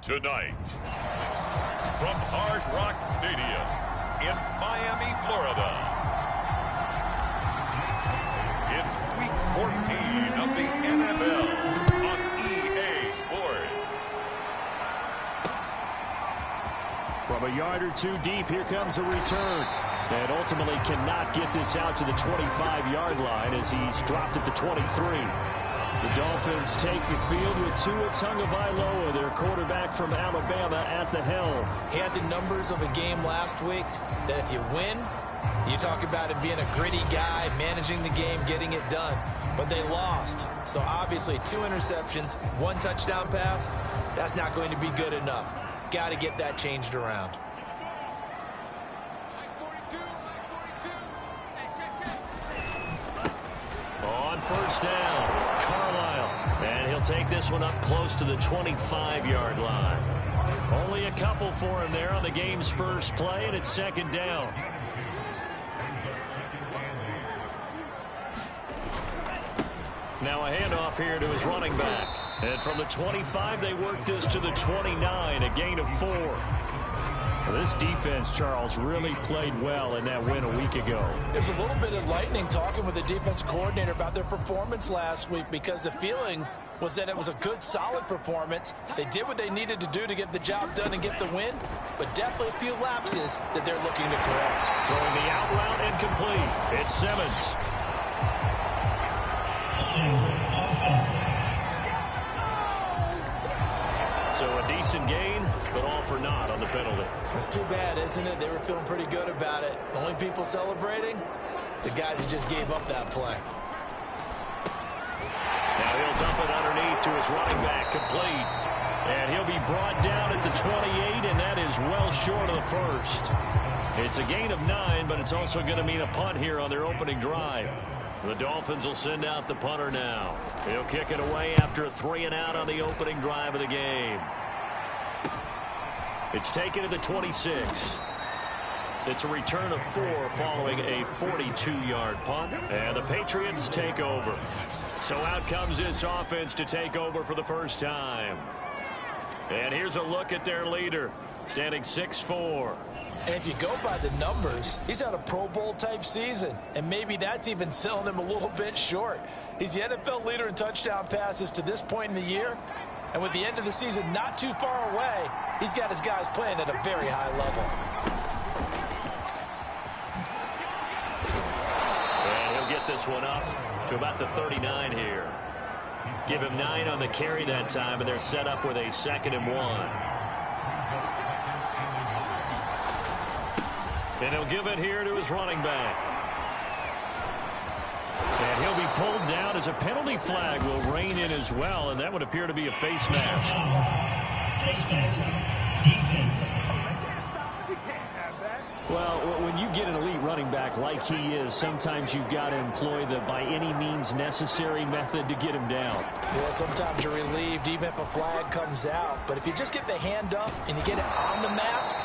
Tonight, from Hard Rock Stadium in Miami, Florida, it's Week 14 of the NFL on EA Sports. From a yard or two deep, here comes a return. And ultimately cannot get this out to the 25-yard line as he's dropped at the 23. The Dolphins take the field with Tua Tagovailoa, their quarterback from Alabama, at the helm. He had the numbers of a game last week that if you win, you talk about him being a gritty guy, managing the game, getting it done. But they lost. So obviously 2 interceptions, 1 touchdown pass, that's not going to be good enough. Got to get that changed around. On first down, Carlisle. And he'll take this one up close to the 25-yard line. Only a couple for him there on the game's first play, and it's second down. Now a handoff here to his running back. And from the 25, they work this to the 29, a gain of 4. Well, this defense, Charles, really played well in that win a week ago. There's a little bit of lightning talking with the defense coordinator about their performance last week because the feeling was that it was a good, solid performance. They did what they needed to do to get the job done and get the win, but definitely a few lapses that they're looking to correct. Throwing the out route incomplete. It's Simmons. So a decent gain, but all for naught on the penalty. It's too bad, isn't it? They were feeling pretty good about it. The only people celebrating, the guys who just gave up that play. Now he'll dump it underneath to his running back, complete. And he'll be brought down at the 28, and that is well short of the first. It's a gain of 9, but it's also going to mean a punt here on their opening drive. The Dolphins will send out the punter now. He'll kick it away after a 3-and-out on the opening drive of the game. It's taken to the 26. It's a return of 4 following a 42-yard punt. And the Patriots take over. So out comes this offense to take over for the first time. And here's a look at their leader, standing 6'4". And if you go by the numbers, he's had a Pro Bowl-type season. And maybe that's even selling him a little bit short. He's the NFL leader in touchdown passes to this point in the year. And with the end of the season not too far away, he's got his guys playing at a very high level. And he'll get this one up to about the 39 here. Give him 9 on the carry that time, and they're set up with a 2nd and 1. And he'll give it here to his running back. And he'll be pulled down as a penalty flag will rein in as well, and that would appear to be a face mask. Face mask. Defense. Well, when you get an elite running back like he is, sometimes you've got to employ the by any means necessary method to get him down. Well, sometimes you're relieved even if a flag comes out. But if you just get the hand up and you get it on the mask,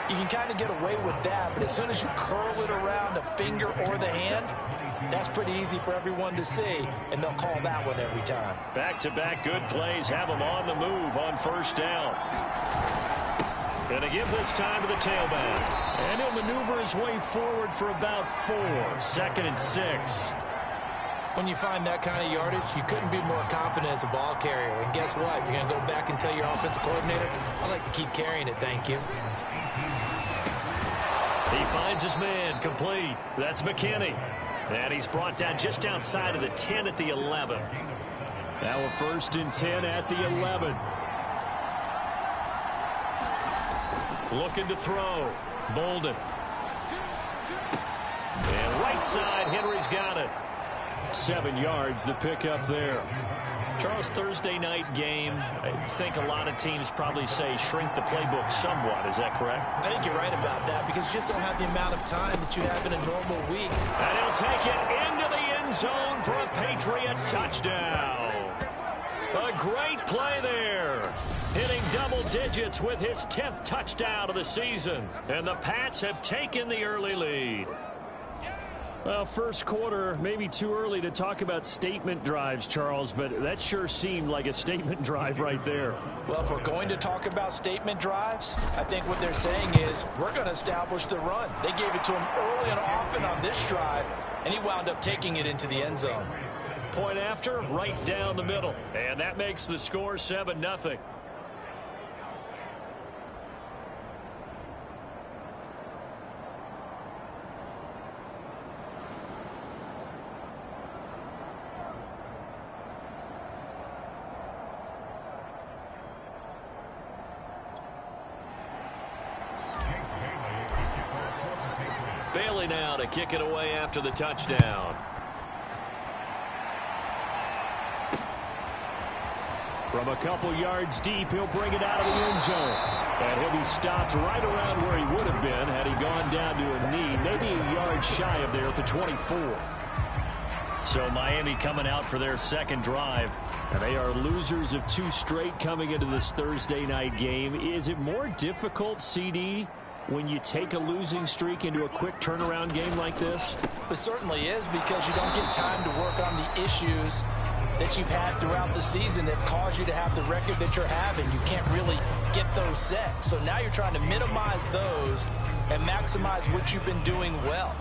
you can kind of get away with that. But as soon as you curl it around the finger or the hand, that's pretty easy for everyone to see, and they'll call that one every time. Back-to-back good plays have them on the move on first down. Gonna give this time to the tailback. And he'll maneuver his way forward for about 4. 2nd and 6. When you find that kind of yardage, you couldn't be more confident as a ball carrier. And guess what? You're going to go back and tell your offensive coordinator, I'd like to keep carrying it, thank you. He finds his man, complete. That's McKinney. And he's brought down just outside of the 10 at the 11. Now a 1st and 10 at the 11. Looking to throw. Bolden. And right side, Henry's got it. 7 yards, the pickup there. Charles, Thursday night game, I think a lot of teams probably say shrink the playbook somewhat. Is that correct? I think you're right about that because you just don't have the amount of time that you have in a normal week. And he'll take it into the end zone for a Patriot touchdown. A great play there. Hitting double digits with his 10th touchdown of the season. And the Pats have taken the early lead. Well, first quarter, maybe too early to talk about statement drives, Charles, but that sure seemed like a statement drive right there. Well, if we're going to talk about statement drives, I think what they're saying is we're going to establish the run. They gave it to him early and often on this drive, and he wound up taking it into the end zone. Point after, right down the middle. And that makes the score 7-0. Bailey now to kick it away after the touchdown. From a couple yards deep, he'll bring it out of the end zone. And he'll be stopped right around where he would have been had he gone down to a knee, maybe a yard shy of there at the 24. So Miami coming out for their second drive. And they are losers of 2 straight coming into this Thursday night game. Is it more difficult, CD, when you take a losing streak into a quick turnaround game like this? It certainly is, because you don't get time to work on the issues that you've had throughout the season that caused you to have the record that you're having. You can't really get those set. So now you're trying to minimize those and maximize what you've been doing well.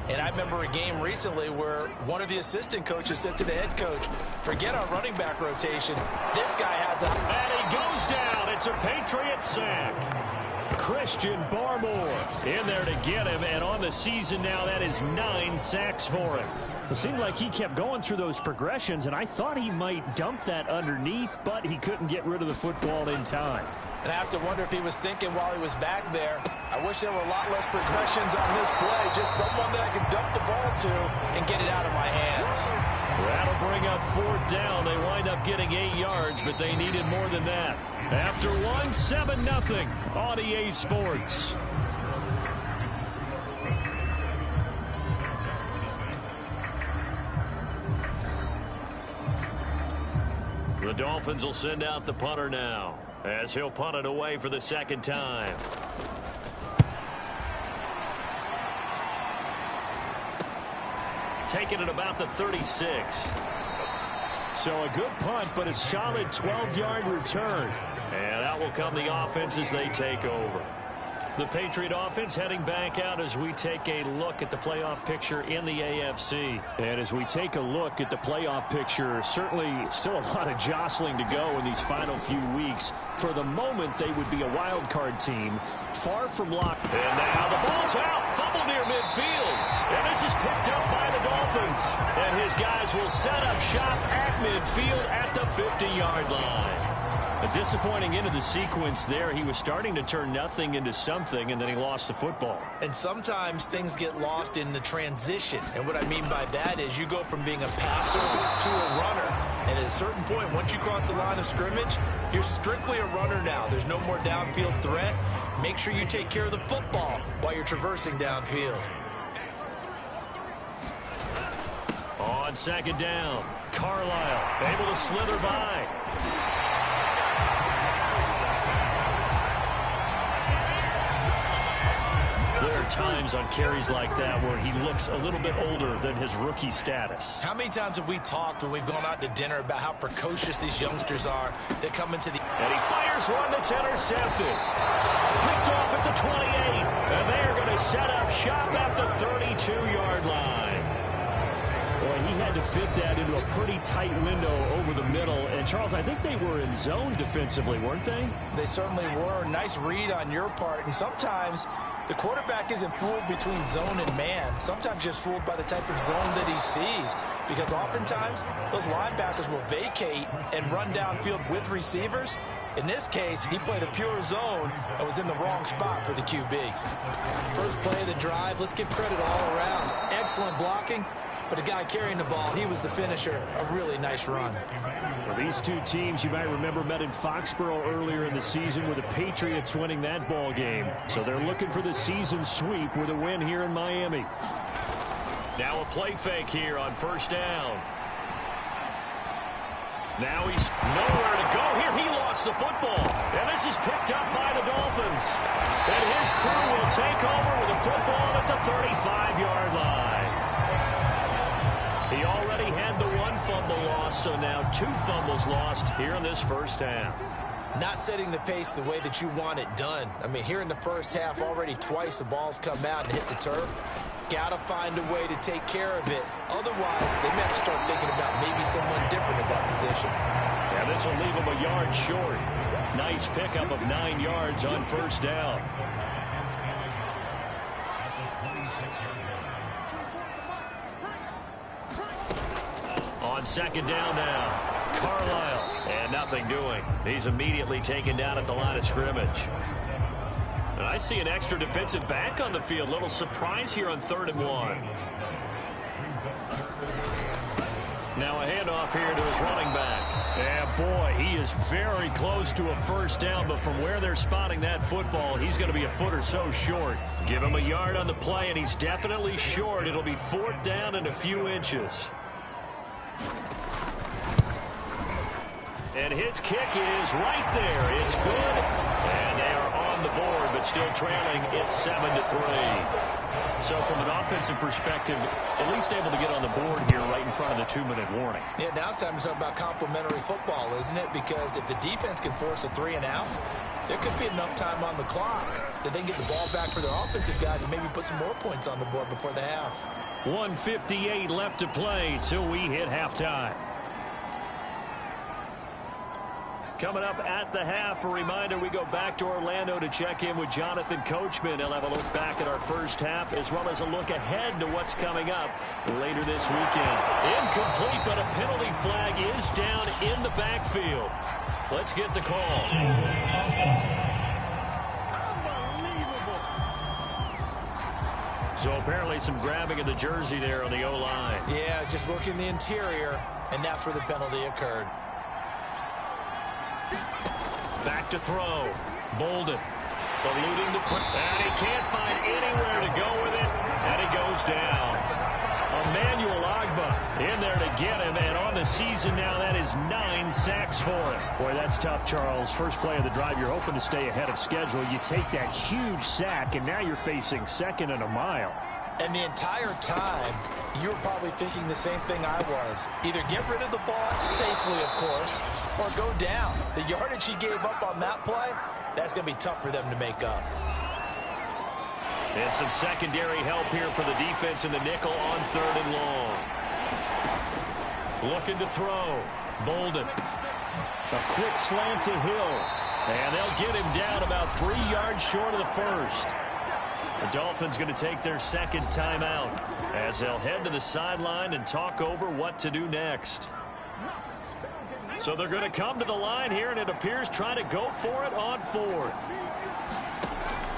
And I remember a game recently where one of the assistant coaches said to the head coach, forget our running back rotation. This guy has a... And he goes down. It's a Patriot sack. Christian Barmore in there to get him, and on the season now, that is 9 sacks for him. It seemed like he kept going through those progressions, and I thought he might dump that underneath, but he couldn't get rid of the football in time. And I have to wonder if he was thinking while he was back there, I wish there were a lot less progressions on this play, just someone that I could dump the ball to and get it out of my hands. That'll bring up 4th down. They wind up getting 8 yards, but they needed more than that. After 1, 7-0 on EA Sports. The Dolphins will send out the punter now, as he'll punt it away for the second time. Taking it about the 36. So a good punt, but a solid 12-yard return. And out will come the offense as they take over. The Patriot offense heading back out as we take a look at the playoff picture in the AFC. And as we take a look at the playoff picture, certainly still a lot of jostling to go in these final few weeks. For the moment, they would be a wild card team, far from locked. And now the ball's out, fumble near midfield. And this is picked up by the Dolphins. And his guys will set up shop at midfield at the 50-yard line. A disappointing end of the sequence there. He was starting to turn nothing into something, and then he lost the football. And sometimes things get lost in the transition. And what I mean by that is you go from being a passer to a runner. And at a certain point, once you cross the line of scrimmage, you're strictly a runner now. There's no more downfield threat. Make sure you take care of the football while you're traversing downfield. On second down, Carlisle able to slither by. There are times on carries like that where he looks a little bit older than his rookie status. How many times have we talked when we've gone out to dinner about how precocious these youngsters are that come into the... And he fires one that's intercepted. Picked off at the 28. And they are going to set up shop at the 32-yard line. Boy, he had to fit that into a pretty tight window over the middle. And, Charles, I think they were in zone defensively, weren't they? They certainly were. Nice read on your part. And sometimes the quarterback isn't fooled between zone and man. Sometimes just fooled by the type of zone that he sees. Because oftentimes, those linebackers will vacate and run downfield with receivers. In this case, he played a pure zone and was in the wrong spot for the QB. First play of the drive, let's give credit all around. Excellent blocking. But the guy carrying the ball, he was the finisher. A really nice run. Well, these two teams, you might remember, met in Foxborough earlier in the season with the Patriots winning that ball game. So they're looking for the season sweep with a win here in Miami. Now a play fake here on first down. Now he's nowhere to go here. He lost the football. And this is picked up by the Dolphins. And his crew will take over with the football at the 35-yard line. fumble loss, so now 2 fumbles lost here in this first half. Not setting the pace the way that you want it done. I mean, here in the first half, already twice the ball's come out and hit the turf. Got to find a way to take care of it. Otherwise, they may have to start thinking about maybe someone different at that position. Yeah, this will leave them a yard short. Nice pickup of 9 yards on first down. On second down now, Carlisle, and nothing doing. He's immediately taken down at the line of scrimmage. And I see an extra defensive back on the field. Little surprise here on 3rd and 1. Now a handoff here to his running back. Yeah, boy, he is very close to a first down, but from where they're spotting that football, he's going to be a foot or so short. Give him a yard on the play, and he's definitely short. It'll be 4th down and a few inches. And his kick is right there. It's good. And they are on the board, but still trailing. It's 7-3. So from an offensive perspective, at least able to get on the board here right in front of the 2-minute warning. Yeah, now it's time to talk about complementary football, isn't it? Because if the defense can force a 3 and out, there could be enough time on the clock that they can get the ball back for their offensive guys and maybe put some more points on the board before the half. 1:58 left to play till we hit halftime. Coming up at the half, a reminder, we go back to Orlando to check in with Jonathan Coachman. He'll have a look back at our first half as well as a look ahead to what's coming up later this weekend. Incomplete, but a penalty flag is down in the backfield. Let's get the call. So apparently some grabbing of the jersey there on the O-line. Yeah, just look in the interior, and that's where the penalty occurred. Back to throw. Bolden eluding the quick. And he can't find anywhere to go with it. And he goes down. Emmanuel Agba in there to get him. And on the season now, that is 9 sacks for him. Boy, that's tough, Charles. First play of the drive, you're hoping to stay ahead of schedule. You take that huge sack, and now you're facing 2nd and a mile. And the entire time, you were probably thinking the same thing I was. Either get rid of the ball, safely of course, or go down. The yardage he gave up on that play, that's going to be tough for them to make up. And some secondary help here for the defense in the nickel on 3rd and long. Looking to throw. Bolden. A quick slant to Hill. And they'll get him down about 3 yards short of the first. The Dolphins going to take their 2nd timeout as they'll head to the sideline and talk over what to do next. So they're going to come to the line here, and it appears trying to go for it on 4th.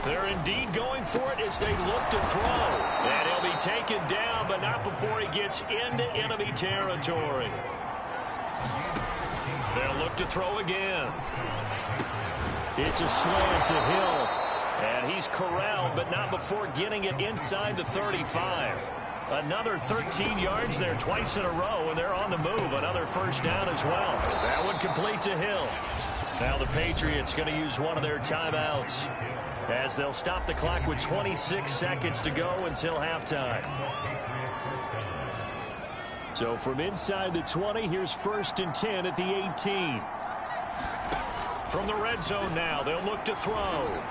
They're indeed going for it as they look to throw. And he'll be taken down, but not before he gets into enemy territory. They'll look to throw again. It's a slant to Hill. And he's corralled, but not before getting it inside the 35. Another 13 yards there twice in a row, and they're on the move. Another first down as well. That one complete to Hill. Now the Patriots going to use one of their timeouts as they'll stop the clock with 26 seconds to go until halftime. So from inside the 20, here's 1st and 10 at the 18. From the red zone now, they'll look to throw.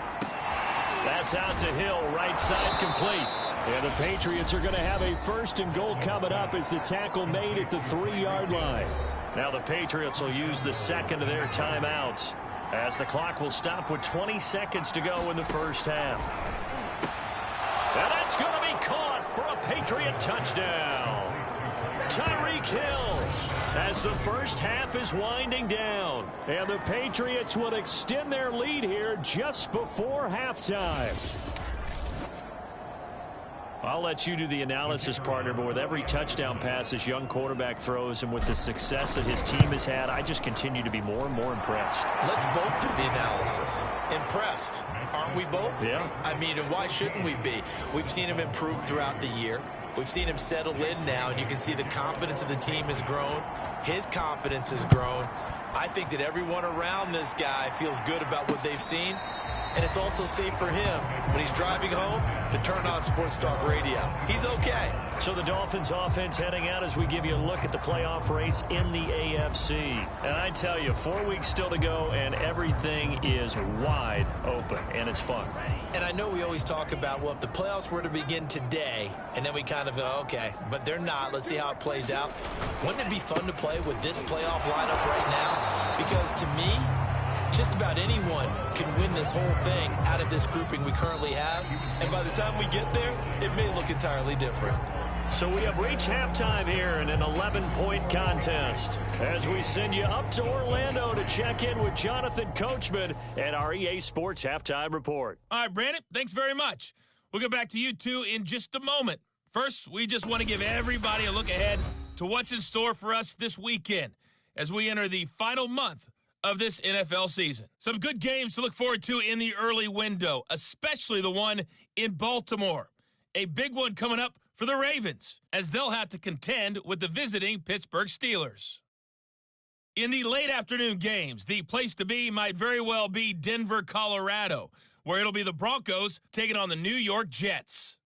That's out to Hill, right side complete. And the Patriots are going to have a 1st and goal coming up as the tackle made at the 3-yard line. Now the Patriots will use the 2nd of their timeouts as the clock will stop with 20 seconds to go in the first half. And that's going to be caught for a Patriot touchdown. Tyreek Hill as the first half is winding down. And the Patriots will extend their lead here just before halftime. I'll let you do the analysis, partner, but with every touchdown pass this young quarterback throws and with the success that his team has had, I just continue to be more and more impressed. Let's both do the analysis. Impressed, aren't we both? Yeah. I mean, and why shouldn't we be? We've seen him improve throughout the year. We've seen him settle in now, and you can see the confidence of the team has grown. His confidence has grown. I think that everyone around this guy feels good about what they've seen. and it's also safe for him when he's driving home to turn on Sports Talk Radio. He's okay. So the Dolphins offense heading out as we give you a look at the playoff race in the AFC. And I tell you, 4 weeks still to go, and everything is wide open, and it's fun. And I know we always talk about, well, if the playoffs were to begin today, and then we kind of go, okay, but they're not. Let's see how it plays out. Wouldn't it be fun to play with this playoff lineup right now? Because to me, just about anyone can win this whole thing out of this grouping we currently have. And by the time we get there, it may look entirely different. So we have reached halftime here in an 11-point contest as we send you up to Orlando to check in with Jonathan Coachman at our EA Sports Halftime Report. All right, Brandon, thanks very much. We'll get back to you two in just a moment. First, we just want to give everybody a look ahead to what's in store for us this weekend as we enter the final month of this NFL season. Some good games to look forward to in the early window, especially the one in Baltimore. A big one coming up for the Ravens, as they'll have to contend with the visiting Pittsburgh Steelers. In the late afternoon games, the place to be might very well be Denver, Colorado, where it'll be the Broncos taking on the New York Jets.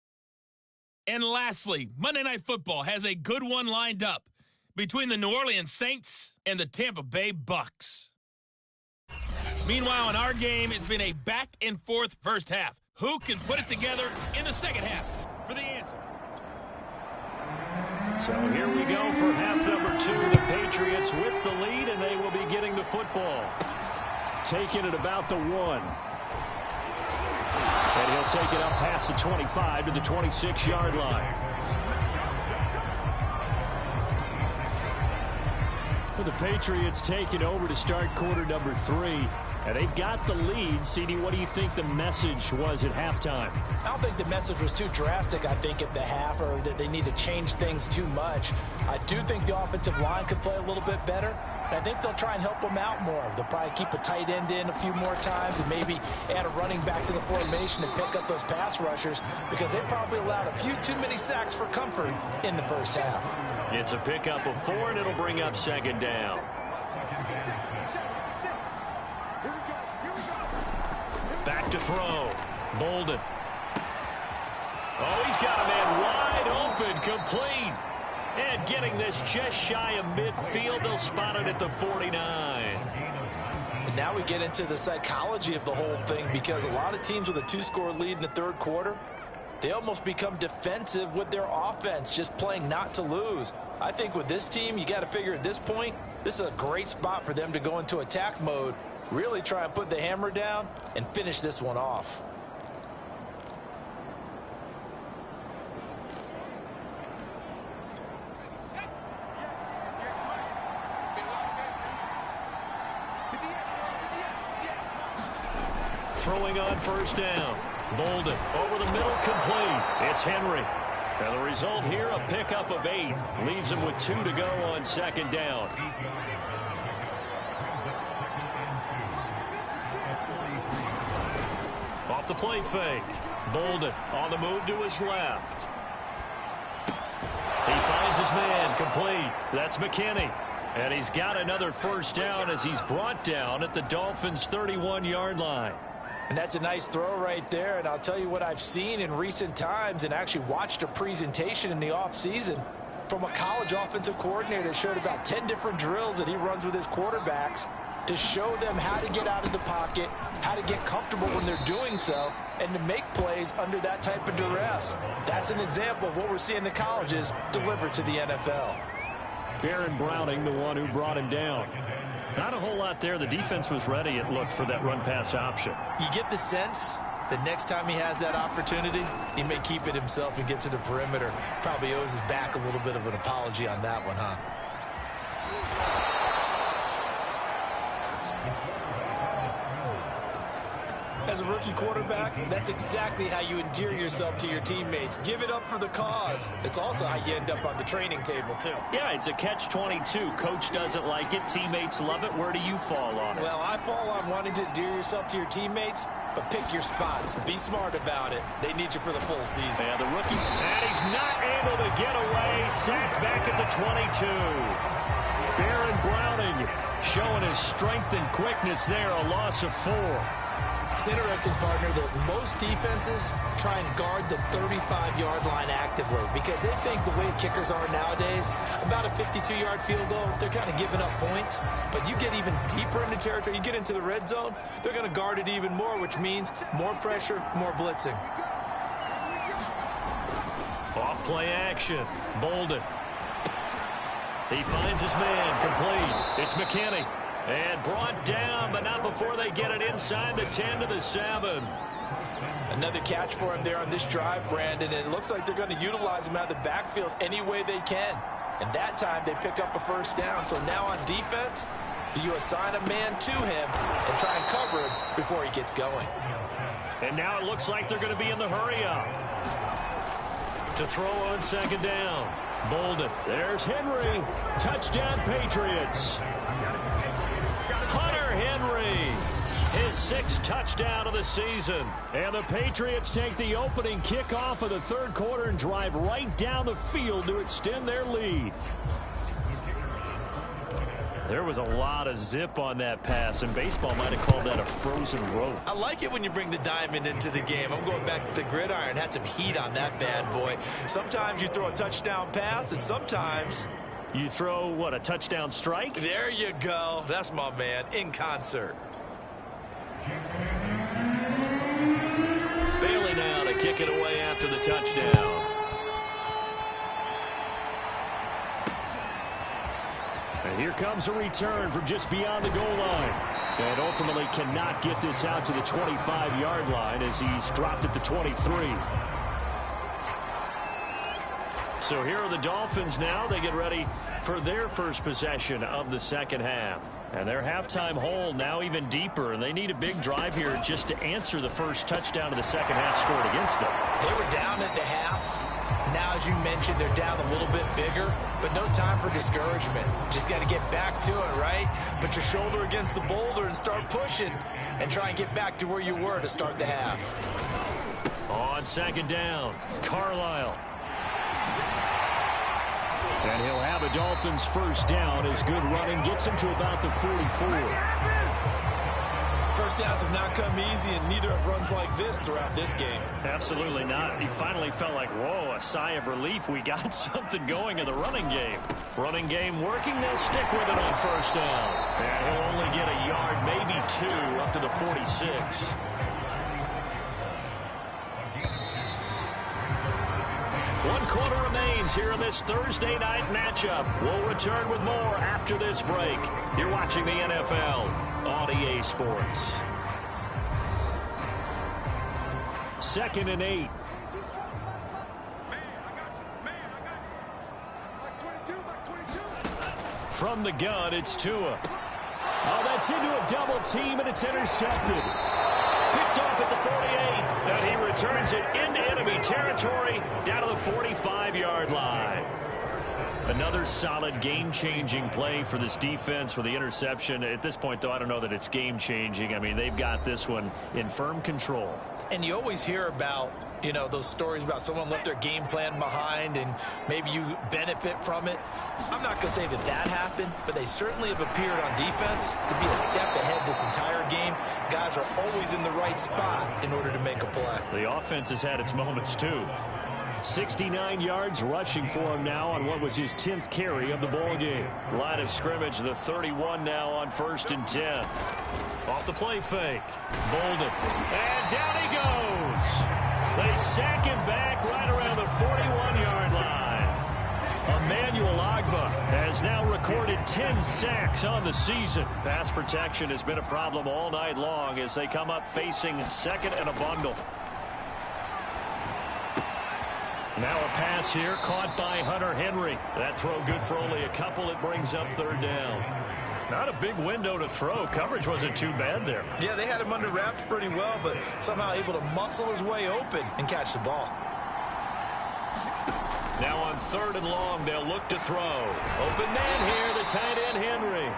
And lastly, Monday Night Football has a good one lined up between the New Orleans Saints and the Tampa Bay Bucks. Meanwhile, in our game, it's been a back-and-forth first half. Who can put it together in the second half? For the answer. So here we go for half number 2. The Patriots with the lead, and they will be getting the football. Taking it about the 1. And he'll take it up past the 25 to the 26-yard line. Well, the Patriots taking over to start quarter number 3. And they've got the lead. CD, what do you think the message was at halftime? I don't think the message was too drastic, I think, at the half, or that they need to change things too much. I do think the offensive line could play a little bit better. And I think they'll try and help them out more. They'll probably keep a tight end in a few more times and maybe add a running back to the formation and pick up those pass rushers, because they probably allowed a few too many sacks for comfort in the first half. It's a pickup of 4, and it'll bring up second down. Back to throw. Bolden. Oh, he's got a man wide open, complete. And getting this just shy of midfield. They'll spot it at the 49. And now we get into the psychology of the whole thing, because a lot of teams with a 2-score lead in the third quarter, they almost become defensive with their offense, just playing not to lose. I think with this team, you got to figure at this point, this is a great spot for them to go into attack mode, really try and put the hammer down and finish this one off. Throwing on first down. Bolden over the middle, complete. It's Henry. And the result here, a pickup of 8. Leaves him with 2 to go on second down. Off the play fake. Bolden on the move to his left. He finds his man, complete. That's McKinney. And he's got another first down as he's brought down at the Dolphins' 31-yard line. And that's a nice throw right there. And I'll tell you what I've seen in recent times, and actually watched a presentation in the offseason from a college offensive coordinator that showed about 10 different drills that he runs with his quarterbacks to show them how to get out of the pocket, how to get comfortable when they're doing so, and to make plays under that type of duress. That's an example of what we're seeing the colleges deliver to the NFL. Aaron Browning, the one who brought him down. Not a whole lot there. The defense was ready, it looked, for that run-pass option. You get the sense that next time he has that opportunity, he may keep it himself and get to the perimeter. Probably owes his back a little bit of an apology on that one, huh? As a rookie quarterback, that's exactly how you endear yourself to your teammates. Give it up for the cause. It's also how you end up on the training table, too. Yeah, it's a catch-22. Coach doesn't like it. Teammates love it. Where do you fall on it? Well, I fall on wanting to endear yourself to your teammates, but pick your spots. Be smart about it. They need you for the full season. And the rookie, and he's not able to get away. Sacked back at the 22. Aaron Browning showing his strength and quickness there. A loss of 4. It's interesting, partner, that most defenses try and guard the 35-yard line actively because they think the way kickers are nowadays, about a 52-yard field goal, they're kind of giving up points. But you get even deeper into territory, you get into the red zone, they're going to guard it even more, which means more pressure, more blitzing. Off play action. Bolden. He finds his man. Complete. It's McKinney. And brought down, but not before they get it inside the 10 to the 7. Another catch for him there on this drive, Brandon. And it looks like they're going to utilize him out of the backfield any way they can. And that time they pick up a first down. So now on defense, do you assign a man to him and try and cover him before he gets going? And now it looks like they're going to be in the hurry up. To throw on second down. Bolden. There's Henry. Touchdown, Patriots. Hunter Henry. His 6th touchdown of the season. And the Patriots take the opening kickoff of the third quarter and drive right down the field to extend their lead. There was a lot of zip on that pass, and baseball might have called that a frozen rope. I like it when you bring the diamond into the game. I'm going back to the gridiron. Had some heat on that bad boy. Sometimes you throw a touchdown pass, and sometimes you throw, what, a touchdown strike? There you go. That's my man, in concert. Bailey now to kick it away after the touchdown. And here comes a return from just beyond the goal line. And ultimately cannot get this out to the 25-yard line as he's dropped at the 23. So here are the Dolphins now. They get ready for their first possession of the second half. And their halftime hole now even deeper. And they need a big drive here just to answer the first touchdown of the second half scored against them. They were down at the half. Now, as you mentioned, they're down a little bit bigger, but no time for discouragement. Just got to get back to it, right? Put your shoulder against the boulder and start pushing and try and get back to where you were to start the half. On second down, Carlisle. And he'll have a Dolphins first down as good running gets him to about the 44. First downs have not come easy, and neither have runs like this throughout this game. Absolutely not. He finally felt like, whoa, a sigh of relief. We got something going in the running game. Running game working. They'll stick with it on first down. And he'll only get a yard, maybe 2, up to the 46. One quarter remains here in this Thursday night matchup. We'll return with more after this break. You're watching the NFL on EA Sports. 2nd and 8. From the gun, it's Tua. Oh, that's into a double team, and it's intercepted. Picked off at the 48, and he returns it into enemy territory down to the 45-yard line. Another solid game-changing play for this defense for the interception. At this point, though, I don't know that it's game-changing. I mean, they've got this one in firm control. And you always hear about, you know, those stories about someone left their game plan behind and maybe you benefit from it. I'm not going to say that that happened, but they certainly have appeared on defense to be a step ahead this entire game. Guys are always in the right spot in order to make a play. The offense has had its moments, too. 69 yards rushing for him now on what was his 10th carry of the ball game. Line of scrimmage, the 31 now on 1st and 10. Off the play fake. Bolden. And down he goes. They sack him back right around the 41-yard line. Emmanuel Ogbah has now recorded 10 sacks on the season. Pass protection has been a problem all night long as they come up facing second and a bundle. Now a pass here caught by Hunter Henry. That throw good for only a couple. It brings up 3rd down. Not a big window to throw. Coverage wasn't too bad there. Yeah, they had him under wraps pretty well, but somehow able to muscle his way open and catch the ball. Now on 3rd and long, they'll look to throw. Open man here, the tight end Henry.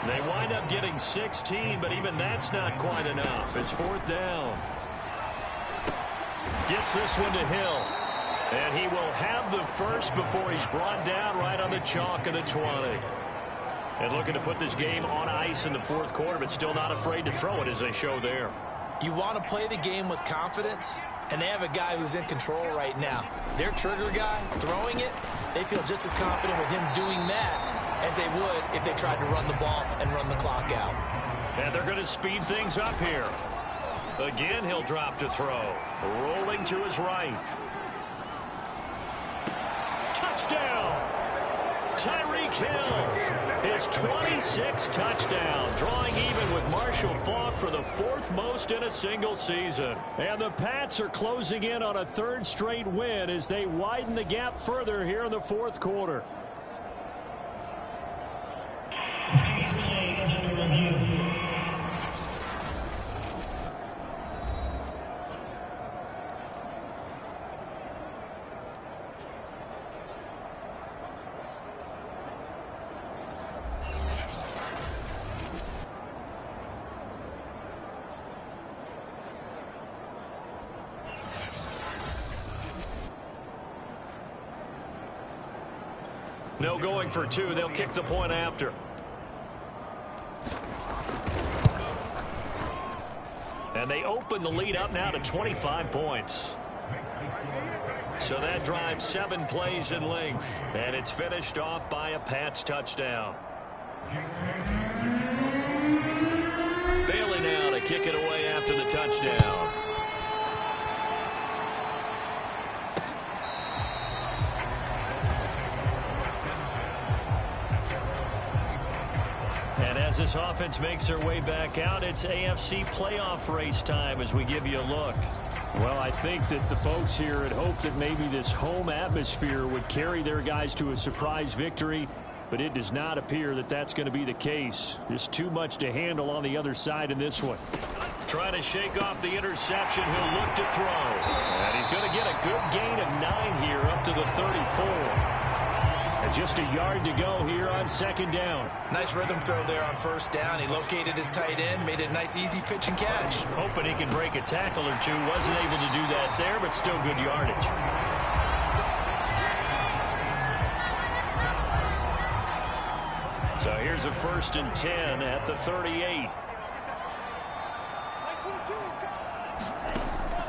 They wind up getting 16, but even that's not quite enough. It's 4th down. Gets this one to Hill. And he will have the first before he's brought down right on the chalk of the 20. And looking to put this game on ice in the 4th quarter, but still not afraid to throw it as they show there. You want to play the game with confidence, and they have a guy who's in control right now. Their trigger guy, throwing it, they feel just as confident with him doing that as they would if they tried to run the ball and run the clock out. And they're going to speed things up here. Again, he'll drop to throw. Rolling to his right. Touchdown! Tyreek Hill, his 26th touchdown, drawing even with Marshall Faulk for the 4th most in a single season. And the Pats are closing in on a 3rd straight win as they widen the gap further here in the 4th quarter. Previous play is under review. No going for 2. They'll kick the point after. And they open the lead up now to 25 points. So that drives 7 plays in length. And it's finished off by a Pats touchdown. Bailey now to kick it away after the touchdown. And as this offense makes their way back out, it's AFC playoff race time as we give you a look. Well, I think that the folks here had hoped that maybe this home atmosphere would carry their guys to a surprise victory, but it does not appear that that's going to be the case. There's too much to handle on the other side in this one. Trying to shake off the interception. He'll look to throw. And he's going to get a good gain of 9 here up to the 34. And just a yard to go here on 2nd down. Nice rhythm throw there on 1st down. He located his tight end, made it a nice easy pitch and catch. Hoping he can break a tackle or two. Wasn't able to do that there, but still good yardage. So here's a 1st and 10 at the 38.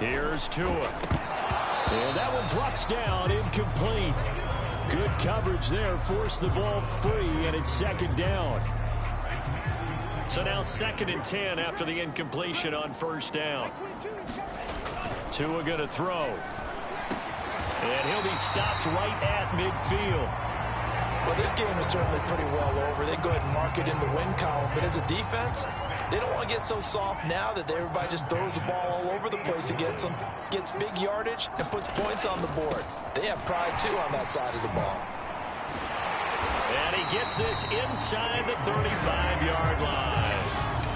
Here's Tua. And that one drops down, incomplete. Good coverage there, forced the ball free, and it's 2nd down. So now 2nd and 10 after the incompletion on 1st down. Tua going to throw. And he'll be stopped right at midfield. Well, this game is certainly pretty well over. They go ahead and mark it in the win column. But as a defense, they don't want to get so soft now that everybody just throws the ball all over the place against them, gets big yardage, and puts points on the board. They have pride, too, on that side of the ball. And he gets this inside the 35-yard line.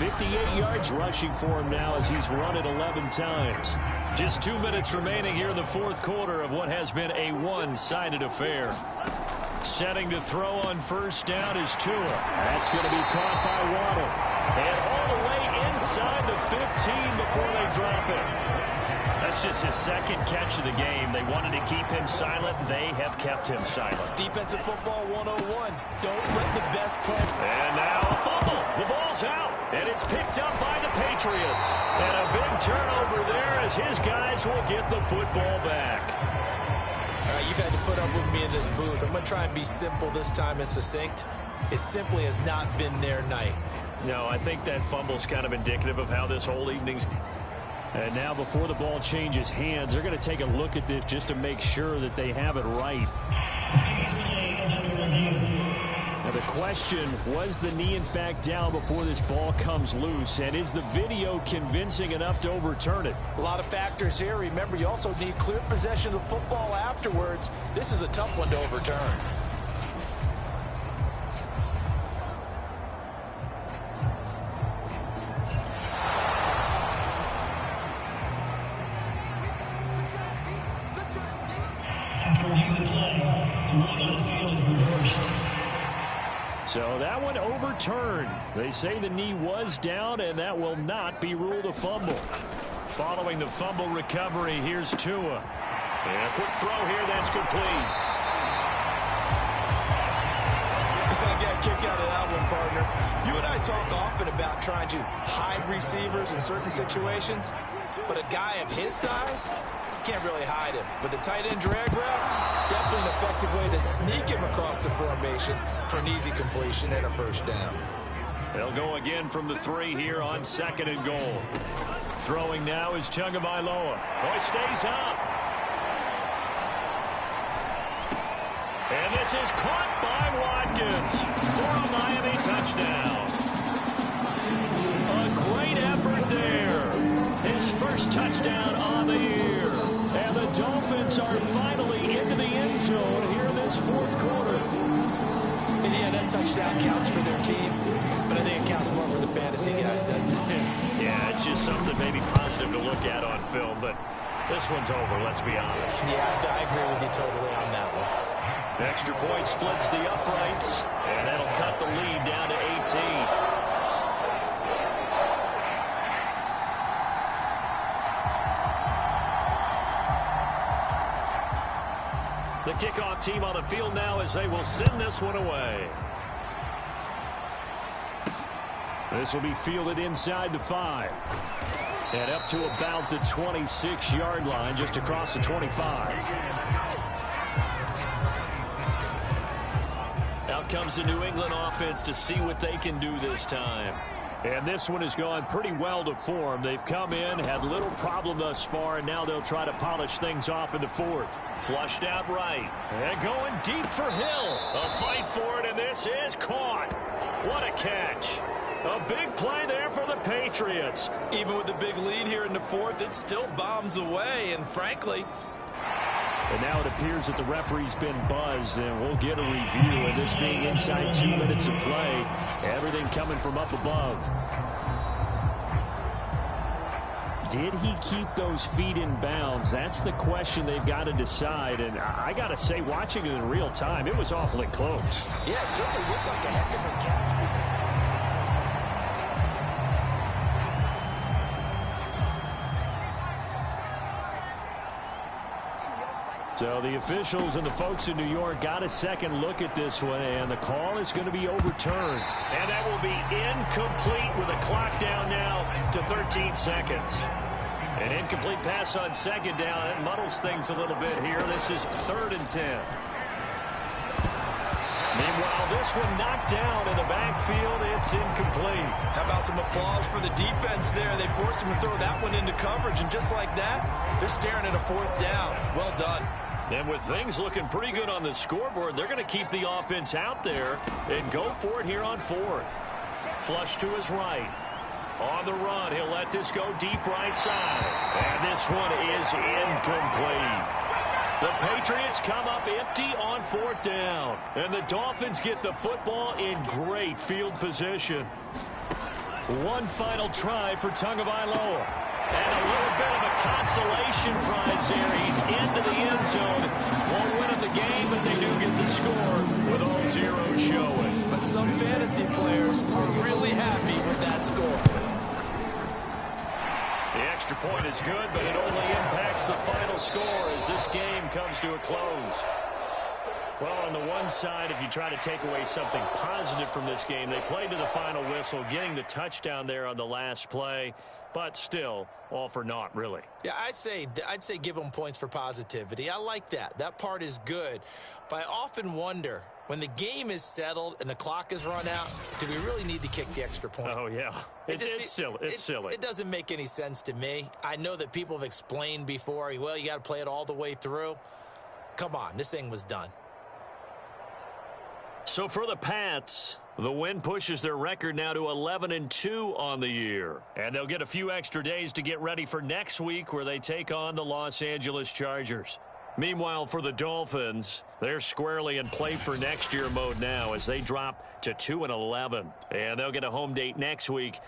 58 yards rushing for him now as he's run it 11 times. Just 2 minutes remaining here in the 4th quarter of what has been a one-sided affair. Setting to throw on 1st down is Tua. That's going to be caught by Waddle. And all the way inside the 15 before they drop it. That's just his 2nd catch of the game. They wanted to keep him silent. They have kept him silent. Defensive football 101. Don't let the best play. And now a fumble. The ball's out. And it's picked up by the Patriots. And a big turnover there as his guys will get the football back. All right, you've had to put up with me in this booth. I'm going to try and be simple this time and succinct. It simply has not been their night. No, I think that fumble's kind of indicative of how this whole evening's. And now before the ball changes hands, they're going to take a look at this just to make sure that they have it right. Now the question, was the knee in fact down before this ball comes loose? And is the video convincing enough to overturn it? A lot of factors here. Remember, you also need clear possession of the football afterwards. This is a tough one to overturn. So that one overturned. They say the knee was down, and that will not be ruled a fumble. Following the fumble recovery, here's Tua. And a quick throw here, that's complete. I got a kick out of that one, partner. You and I talk often about trying to hide receivers in certain situations. But a guy of his size can't really hide him. With the tight end drag route, definitely an effective way to sneak him across the formation for an easy completion and a first down. They'll go again from the 3 here on 2nd and goal. Throwing now is Tagovailoa. Oh, it stays up. And this is caught by Watkins for a Miami touchdown. A great effort there. His first touchdown on the year. And the Dolphins are finally into the end zone here in this 4th quarter. And yeah, that touchdown counts for their team, but I think it counts more for the fantasy guys, doesn't it? Yeah, it's just something maybe positive to look at on film, but this one's over, let's be honest. Yeah, I agree with you totally on that one. Extra point splits the uprights, and that'll cut the lead down to 18. The kickoff team on the field now as they will send this one away. This will be fielded inside the 5. And up to about the 26-yard line, just across the 25. Out comes the New England offense to see what they can do this time. And this one has gone pretty well to form. They've come in, had little problem thus far, and now they'll try to polish things off in the 4th. Flushed out right. And going deep for Hill. A fight for it, and this is caught. What a catch. A big play there for the Patriots. Even with the big lead here in the 4th, it still bombs away, and frankly... And now it appears that the referee's been buzzed, and we'll get a review of this being inside 2 minutes of play. Everything coming from up above. Did he keep those feet in bounds? That's the question they've got to decide. And I got to say, watching it in real time, it was awfully close. Yeah, it certainly looked like a heck of a catch. So the officials and the folks in New York got a second look at this one, and the call is going to be overturned. And that will be incomplete with a clock down now to 13 seconds. An incomplete pass on 2nd down. That muddles things a little bit here. This is 3rd and 10. Meanwhile, this one knocked down in the backfield. It's incomplete. How about some applause for the defense there? They forced him to throw that one into coverage, and just like that, they're staring at a 4th down. Well done. And with things looking pretty good on the scoreboard, they're going to keep the offense out there and go for it here on 4th. Flush to his right. On the run, he'll let this go deep right side. And this one is incomplete. The Patriots come up empty on 4th down. And the Dolphins get the football in great field position. One final try for Tagovailoa. And a little bit of a consolation prize there. He's into the end zone. Won't win him the game, but they do get the score with all zeros showing. But some fantasy players are really happy with that score. The extra point is good, but it only impacts the final score as this game comes to a close. Well, on the one side, if you try to take away something positive from this game, they played to the final whistle, getting the touchdown there on the last play. But still, all for naught, really. Yeah, I'd say give them points for positivity. I like that. That part is good. But I often wonder, when the game is settled and the clock is run out, do we really need to kick the extra point? Oh, yeah. It's silly. It's silly. It doesn't make any sense to me. I know that people have explained before, well, you got to play it all the way through. Come on, this thing was done. So for the Pats, the win pushes their record now to 11-2 on the year. And they'll get a few extra days to get ready for next week where they take on the Los Angeles Chargers. Meanwhile, for the Dolphins, they're squarely in play for next year mode now as they drop to 2-11. And they'll get a home date next week.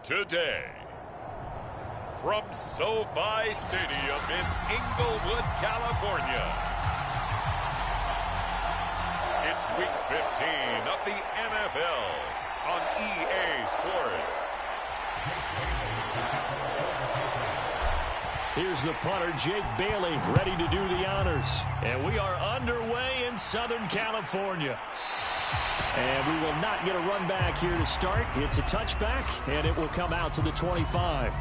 today. From SoFi Stadium in Inglewood, California, it's Week 15 of the NFL on EA Sports. Here's the punter, Jake Bailey, ready to do the honors. And we are underway in Southern California. And we will not get a run back here to start. It's a touchback, and it will come out to the 25.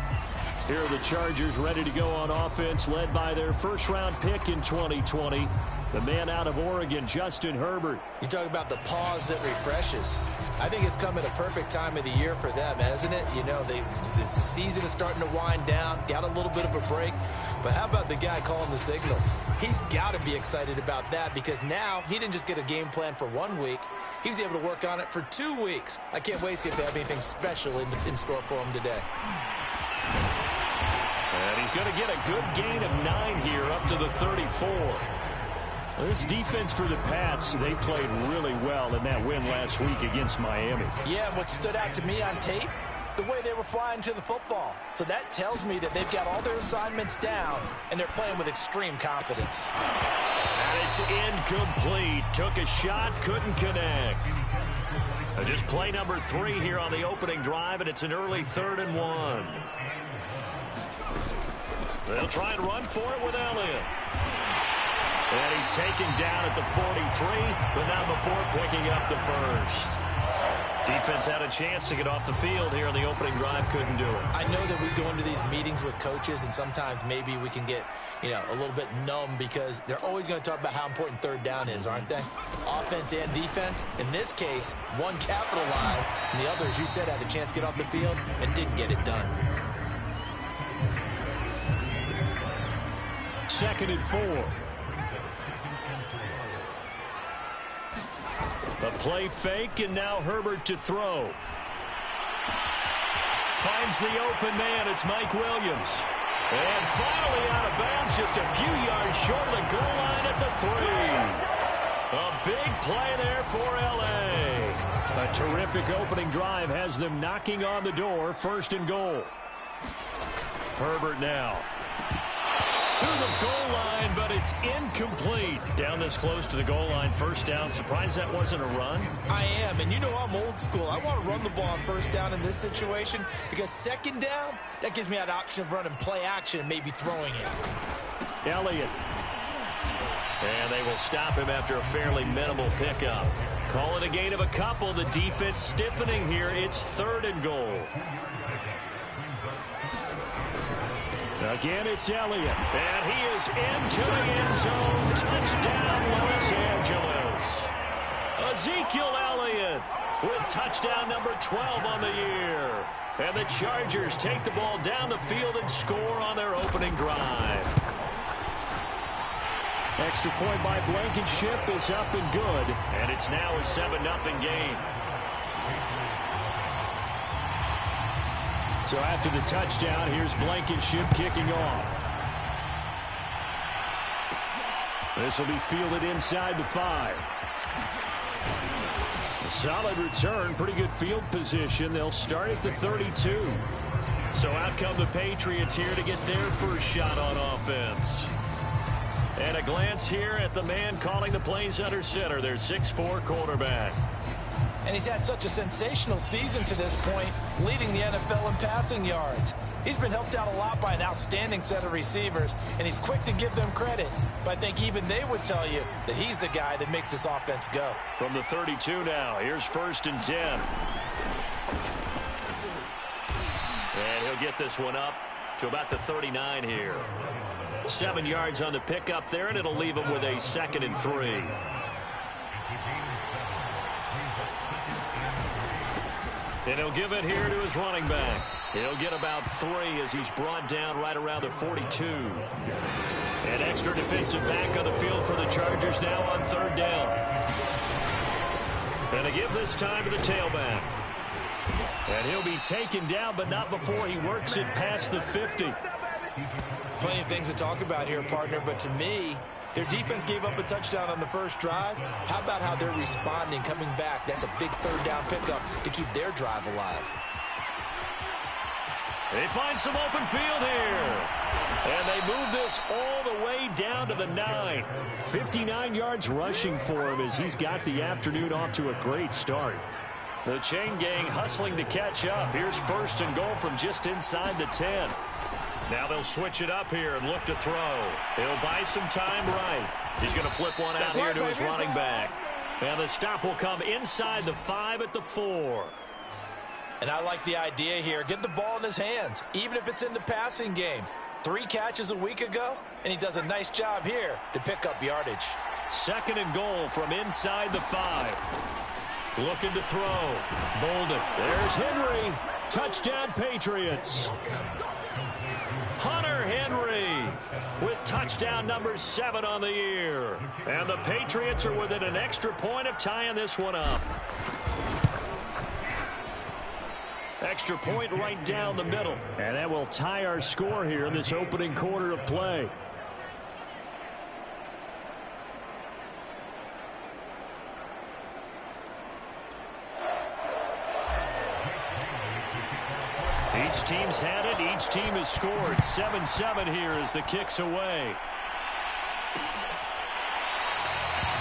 Here are the Chargers ready to go on offense, led by their first-round pick in 2020, the man out of Oregon, Justin Herbert. You talk about the pause that refreshes. I think it's come at a perfect time of the year for them, hasn't it? You know, the season is starting to wind down, got a little bit of a break. But how about the guy calling the signals? He's got to be excited about that because now he didn't just get a game plan for 1 week. He was able to work on it for 2 weeks. I can't wait to see if they have anything special in store for him today. And he's going to get a good gain of 9 here up to the 34. This defense for the Pats, they played really well in that win last week against Miami. Yeah, and what stood out to me on tape, the way they were flying to the football. So that tells me that they've got all their assignments down, and they're playing with extreme confidence. And it's incomplete. Took a shot, couldn't connect. Just play number 3 here on the opening drive, and it's an early 3rd and 1. They'll try and run for it with Elliott. And he's taken down at the 43, but not before picking up the first. Defense had a chance to get off the field here in the opening drive, couldn't do it. I know that we go into these meetings with coaches, and sometimes maybe we can get, a little bit numb because they're always going to talk about how important 3rd down is, aren't they? Offense and defense. In this case, one capitalized, and the other, as you said, had a chance to get off the field and didn't get it done. 2nd and 4. A play fake, and now Herbert to throw. Finds the open man. It's Mike Williams. And finally out of bounds, just a few yards short of the goal line at the 3. A big play there for L.A. A terrific opening drive has them knocking on the door, 1st and goal. Herbert now to the goal line, but it's incomplete. Down this close to the goal line, 1st down. Surprised that wasn't a run? I am, and I'm old school. I want to run the ball on 1st down in this situation because 2nd down, that gives me that option of running play action and maybe throwing it. Elliott. And they will stop him after a fairly minimal pickup. Call it a gain of a couple. The defense stiffening here. It's 3rd and goal. Again, it's Elliott. And he is into the end zone. Touchdown, Los Angeles. Ezekiel Elliott with touchdown number 12 on the year. And the Chargers take the ball down the field and score on their opening drive. Extra point by Blankenship is up and good. And it's now a 7-0 game. So after the touchdown, here's Blankenship kicking off. This will be fielded inside the 5. A solid return, pretty good field position. They'll start at the 32. So out come the Patriots here to get their first shot on offense. And a glance here at the man calling the plays under center, their 6'4" quarterback. And he's had such a sensational season to this point, leading the NFL in passing yards. He's been helped out a lot by an outstanding set of receivers, and he's quick to give them credit. But I think even they would tell you that he's the guy that makes this offense go. From the 32 now, here's 1st and 10. And he'll get this one up to about the 39 here. 7 yards on the pickup there, and it'll leave him with a 2nd and 3. And he'll give it here to his running back. He'll get about 3 as he's brought down right around the 42. An extra defensive back on the field for the Chargers now on 3rd down. And to give this time to the tailback. And he'll be taken down, but not before he works it past the 50. Plenty of things to talk about here, partner, but to me, their defense gave up a touchdown on the first drive. How about how they're responding, coming back? That's a big 3rd down pickup to keep their drive alive. They find some open field here. And they move this all the way down to the 9. 59 yards rushing for him as he's got the afternoon off to a great start. The chain gang hustling to catch up. Here's 1st and goal from just inside the 10. Now they'll switch it up here and look to throw. He'll buy some time right. He's going to flip one out here to his running back. And the stop will come inside the 5 at the 4. And I like the idea here. Get the ball in his hands, even if it's in the passing game. 3 catches a week ago, and he does a nice job here to pick up yardage. 2nd and goal from inside the 5. Looking to throw. Bolden. There's Henry. Touchdown, Patriots. Hunter Henry with touchdown number 7 on the year. And the Patriots are within an extra point of tying this one up. Extra point right down the middle. And that will tie our score here in this opening quarter of play. Each team's had it. Each team has scored. 7-7 here as the kick's away.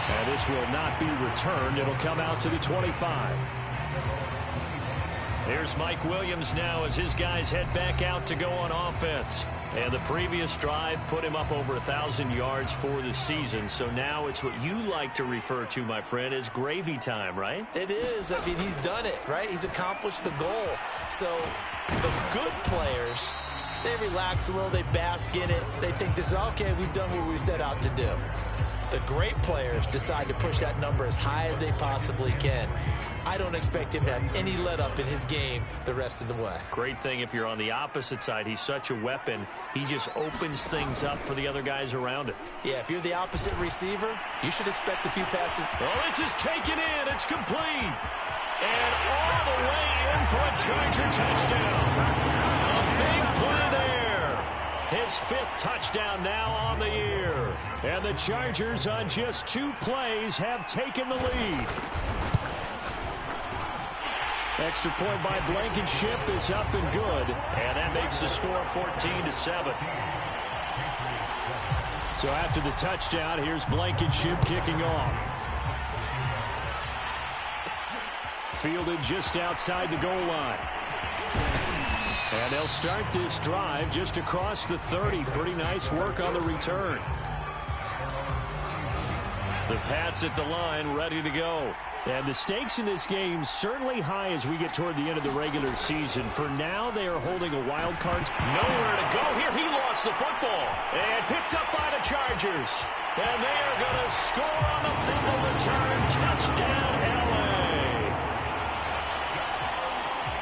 And this will not be returned. It'll come out to the 25. Here's Mike Williams now as his guys head back out to go on offense. And the previous drive put him up over 1,000 yards for the season. So now it's what you like to refer to, my friend, as gravy time, right? It is. I mean, he's done it, right? He's accomplished the goal. So the good players, they relax a little. They bask in it. They think this is, okay, we've done what we set out to do. The great players decide to push that number as high as they possibly can. I don't expect him to have any let-up in his game the rest of the way. Great thing if you're on the opposite side. He's such a weapon. He just opens things up for the other guys around him. Yeah, if you're the opposite receiver, you should expect a few passes. Oh, this is taken in. It's complete. And all the way in for a Charger touchdown. A big play there. His 5th touchdown now on the year. And the Chargers on just 2 plays have taken the lead. Extra point by Blankenship is up and good. And that makes the score 14-7. So after the touchdown, here's Blankenship kicking off. Fielded just outside the goal line. And they'll start this drive just across the 30. Pretty nice work on the return. The Pats at the line, ready to go. And the stakes in this game certainly high as we get toward the end of the regular season. For now, they are holding a wild card. Nowhere to go here. He lost the football. And picked up by the Chargers. And they are going to score on the fumble return. Touchdown, LA.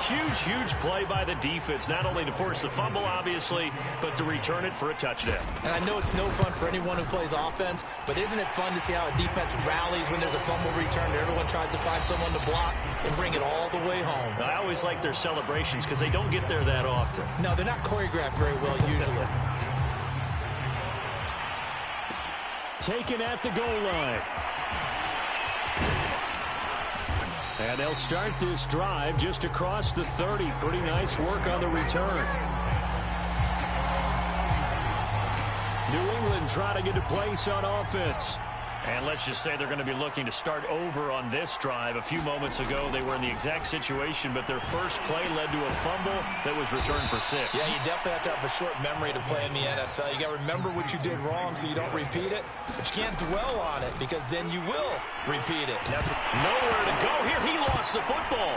Huge, huge play by the defense, not only to force the fumble, obviously, but to return it for a touchdown. And I know it's no fun for anyone who plays offense, but isn't it fun to see how a defense rallies when there's a fumble return and everyone tries to find someone to block and bring it all the way home? I always like their celebrations because they don't get there that often. No, they're not choreographed very well usually. Taken at the goal line. And they'll start this drive just across the 30. Pretty nice work on the return. New England trying to get a place on offense. And let's just say they're going to be looking to start over on this drive. A few moments ago, they were in the exact situation, but their first play led to a fumble that was returned for 6. Yeah, you definitely have to have a short memory to play in the NFL. You got to remember what you did wrong so you don't repeat it, but you can't dwell on it because then you will repeat it. And that's nowhere to go here. He lost the football.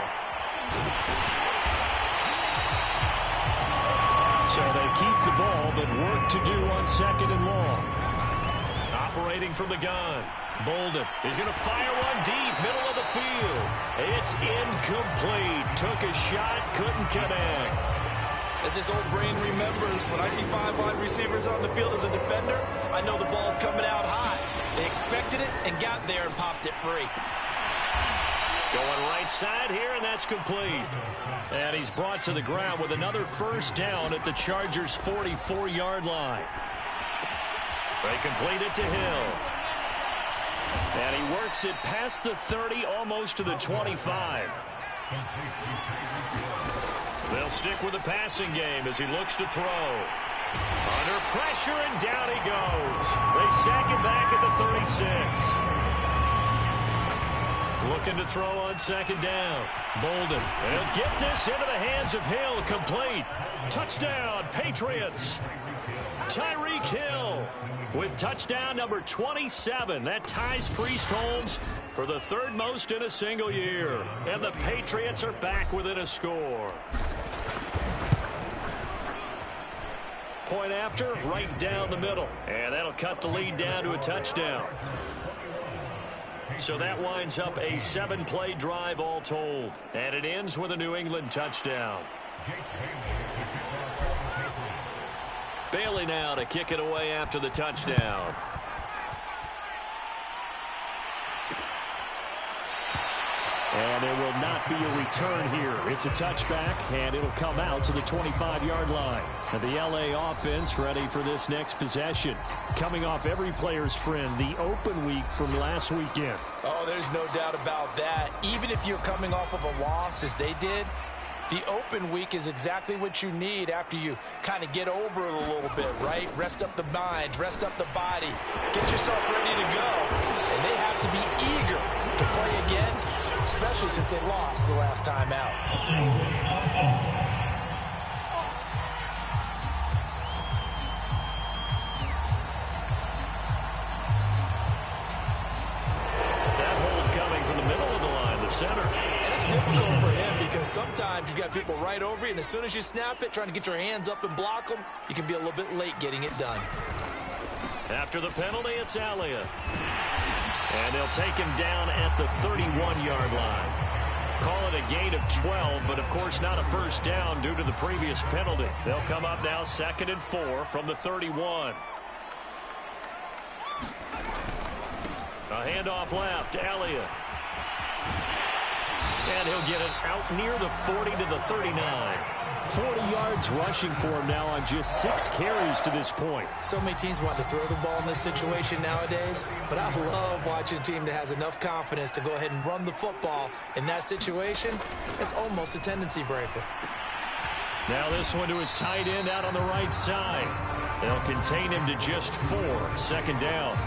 So they keep the ball, but work to do on 2nd and long. Operating from the gun. Bolden is going to fire one deep, middle of the field. It's incomplete. Took a shot, couldn't connect. As this old brain remembers, when I see 5 wide receivers on the field as a defender, I know the ball's coming out high. They expected it and got there and popped it free. Going right side here, and that's complete. And he's brought to the ground with another first down at the Chargers' 44-yard line. They complete it to Hill. And he works it past the 30, almost to the 25. They'll stick with the passing game as he looks to throw. Under pressure, and down he goes. They sack him back at the 36. Looking to throw on second down. Bolden. They'll get this into the hands of Hill. Complete. Touchdown, Patriots. Tyreek Hill with touchdown number 27. That ties Priest Holmes for the third most in a single year. And the Patriots are back within a score. Point after, right down the middle. And that'll cut the lead down to a touchdown. So that winds up a 7-play drive all told. And it ends with a New England touchdown. Bailey now to kick it away after the touchdown. And there will not be a return here. It's a touchback, and it'll come out to the 25-yard line. And the L.A. offense ready for this next possession. Coming off every player's friend, the open week from last weekend. Oh, there's no doubt about that. Even if you're coming off of a loss, as they did, the open week is exactly what you need after you kind of get over it a little bit, right? Rest up the mind, rest up the body, get yourself ready to go. And they have to be eager to play again, especially since they lost the last time out. That hold coming from the middle of the line, the center. And it's difficult for him because sometimes you've got people right over you, and as soon as you snap it, trying to get your hands up and block them, you can be a little bit late getting it done. After the penalty, it's Elliott. And they'll take him down at the 31-yard line. Call it a gain of 12, but of course not a first down due to the previous penalty. They'll come up now 2nd and 4 from the 31. A handoff left, Elliott. And he'll get it out near the 40 to the 39. 40 yards rushing for him now on just 6 carries to this point. So many teams want to throw the ball in this situation nowadays, but I love watching a team that has enough confidence to go ahead and run the football. In that situation, it's almost a tendency breaker. Now this one to his tight end out on the right side. They'll contain him to just 4. 2nd down.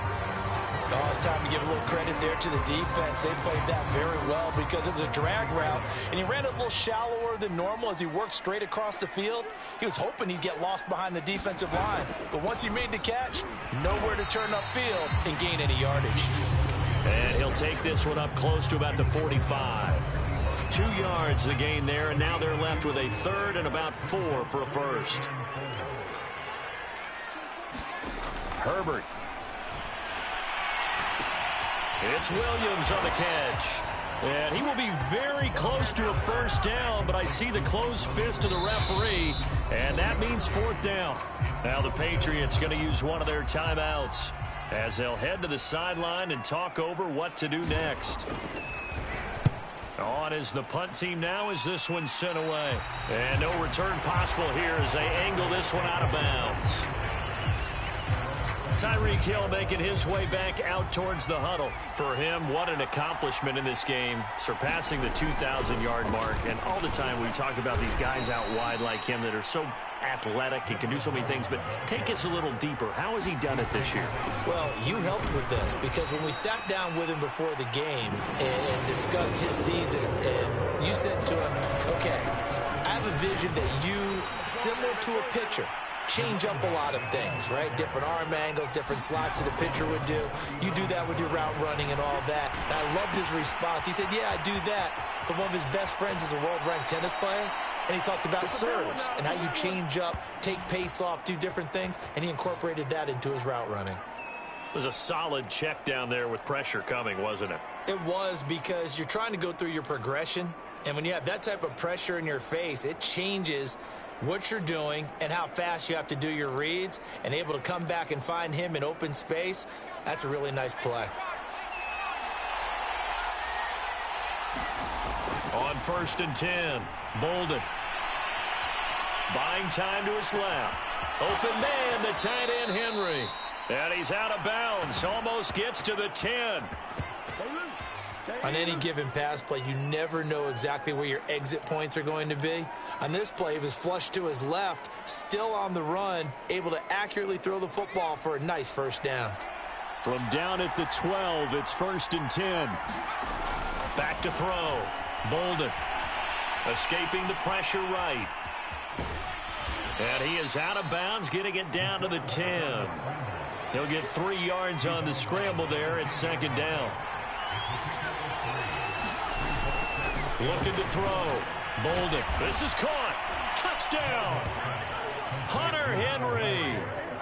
Oh, it's time to give a little credit there to the defense. They played that very well because it was a drag route, and he ran it a little shallower than normal as he worked straight across the field. He was hoping he'd get lost behind the defensive line, but once he made the catch, nowhere to turn upfield and gain any yardage. And he'll take this one up close to about the 45. 2 yards the gain there, and now they're left with a 3rd and about 4 for a first. Herbert. It's Williams on the catch. And he will be very close to a first down, but I see the closed fist of the referee, and that means 4th down. Now the Patriots going to use one of their timeouts as they'll head to the sideline and talk over what to do next. On is the punt team now as this one's sent away. And no return possible here as they angle this one out of bounds. Tyreek Hill making his way back out towards the huddle. For him, what an accomplishment in this game, surpassing the 2,000-yard mark. And all the time we talk about these guys out wide like him that are so athletic and can do so many things, but take us a little deeper. How has he done it this year? Well, you helped with this because when we sat down with him before the game and discussed his season, and you said to him, okay, I have a vision that you, similar to a pitcher, change up a lot of things, right? Different arm angles, different slots that a pitcher would do. You do that with your route running and all that. And I loved his response. He said, yeah, I do that. But one of his best friends is a world-ranked tennis player. And he talked about serves and how you change up, take pace off, do different things. And he incorporated that into his route running. It was a solid check down there with pressure coming, wasn't it? It was, because you're trying to go through your progression. And when you have that type of pressure in your face, it changes what you're doing and how fast you have to do your reads, and able to come back and find him in open space. That's a really nice play. On 1st and 10, Bolden. Buying time to his left. Open man, the tight end, Henry. And he's out of bounds. Almost gets to the 10. On any given pass play, you never know exactly where your exit points are going to be. On this play, he was flushed to his left, still on the run, able to accurately throw the football for a nice first down. From down at the 12, it's 1st and 10. Back to throw. Bolden escaping the pressure right. And he is out of bounds, getting it down to the 10. He'll get 3 yards on the scramble there at 2nd down. Looking to throw. Bolden. This is caught. Touchdown. Hunter Henry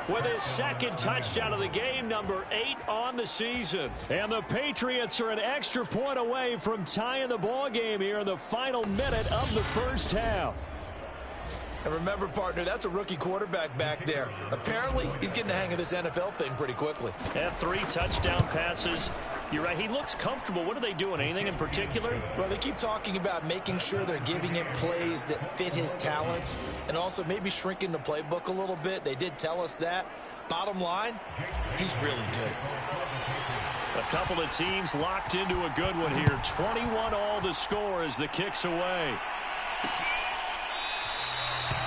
with his 2nd touchdown of the game, number 8 on the season. And the Patriots are an extra point away from tying the ball game here in the final minute of the first half. And remember, partner, that's a rookie quarterback back there. Apparently, he's getting the hang of this NFL thing pretty quickly. Had 3 touchdown passes. You're right, he looks comfortable. What are they doing? Anything in particular? Well, they keep talking about making sure they're giving him plays that fit his talents and also maybe shrinking the playbook a little bit. They did tell us that. Bottom line, he's really good. A couple of teams locked into a good one here. 21 all the score as the kick's away.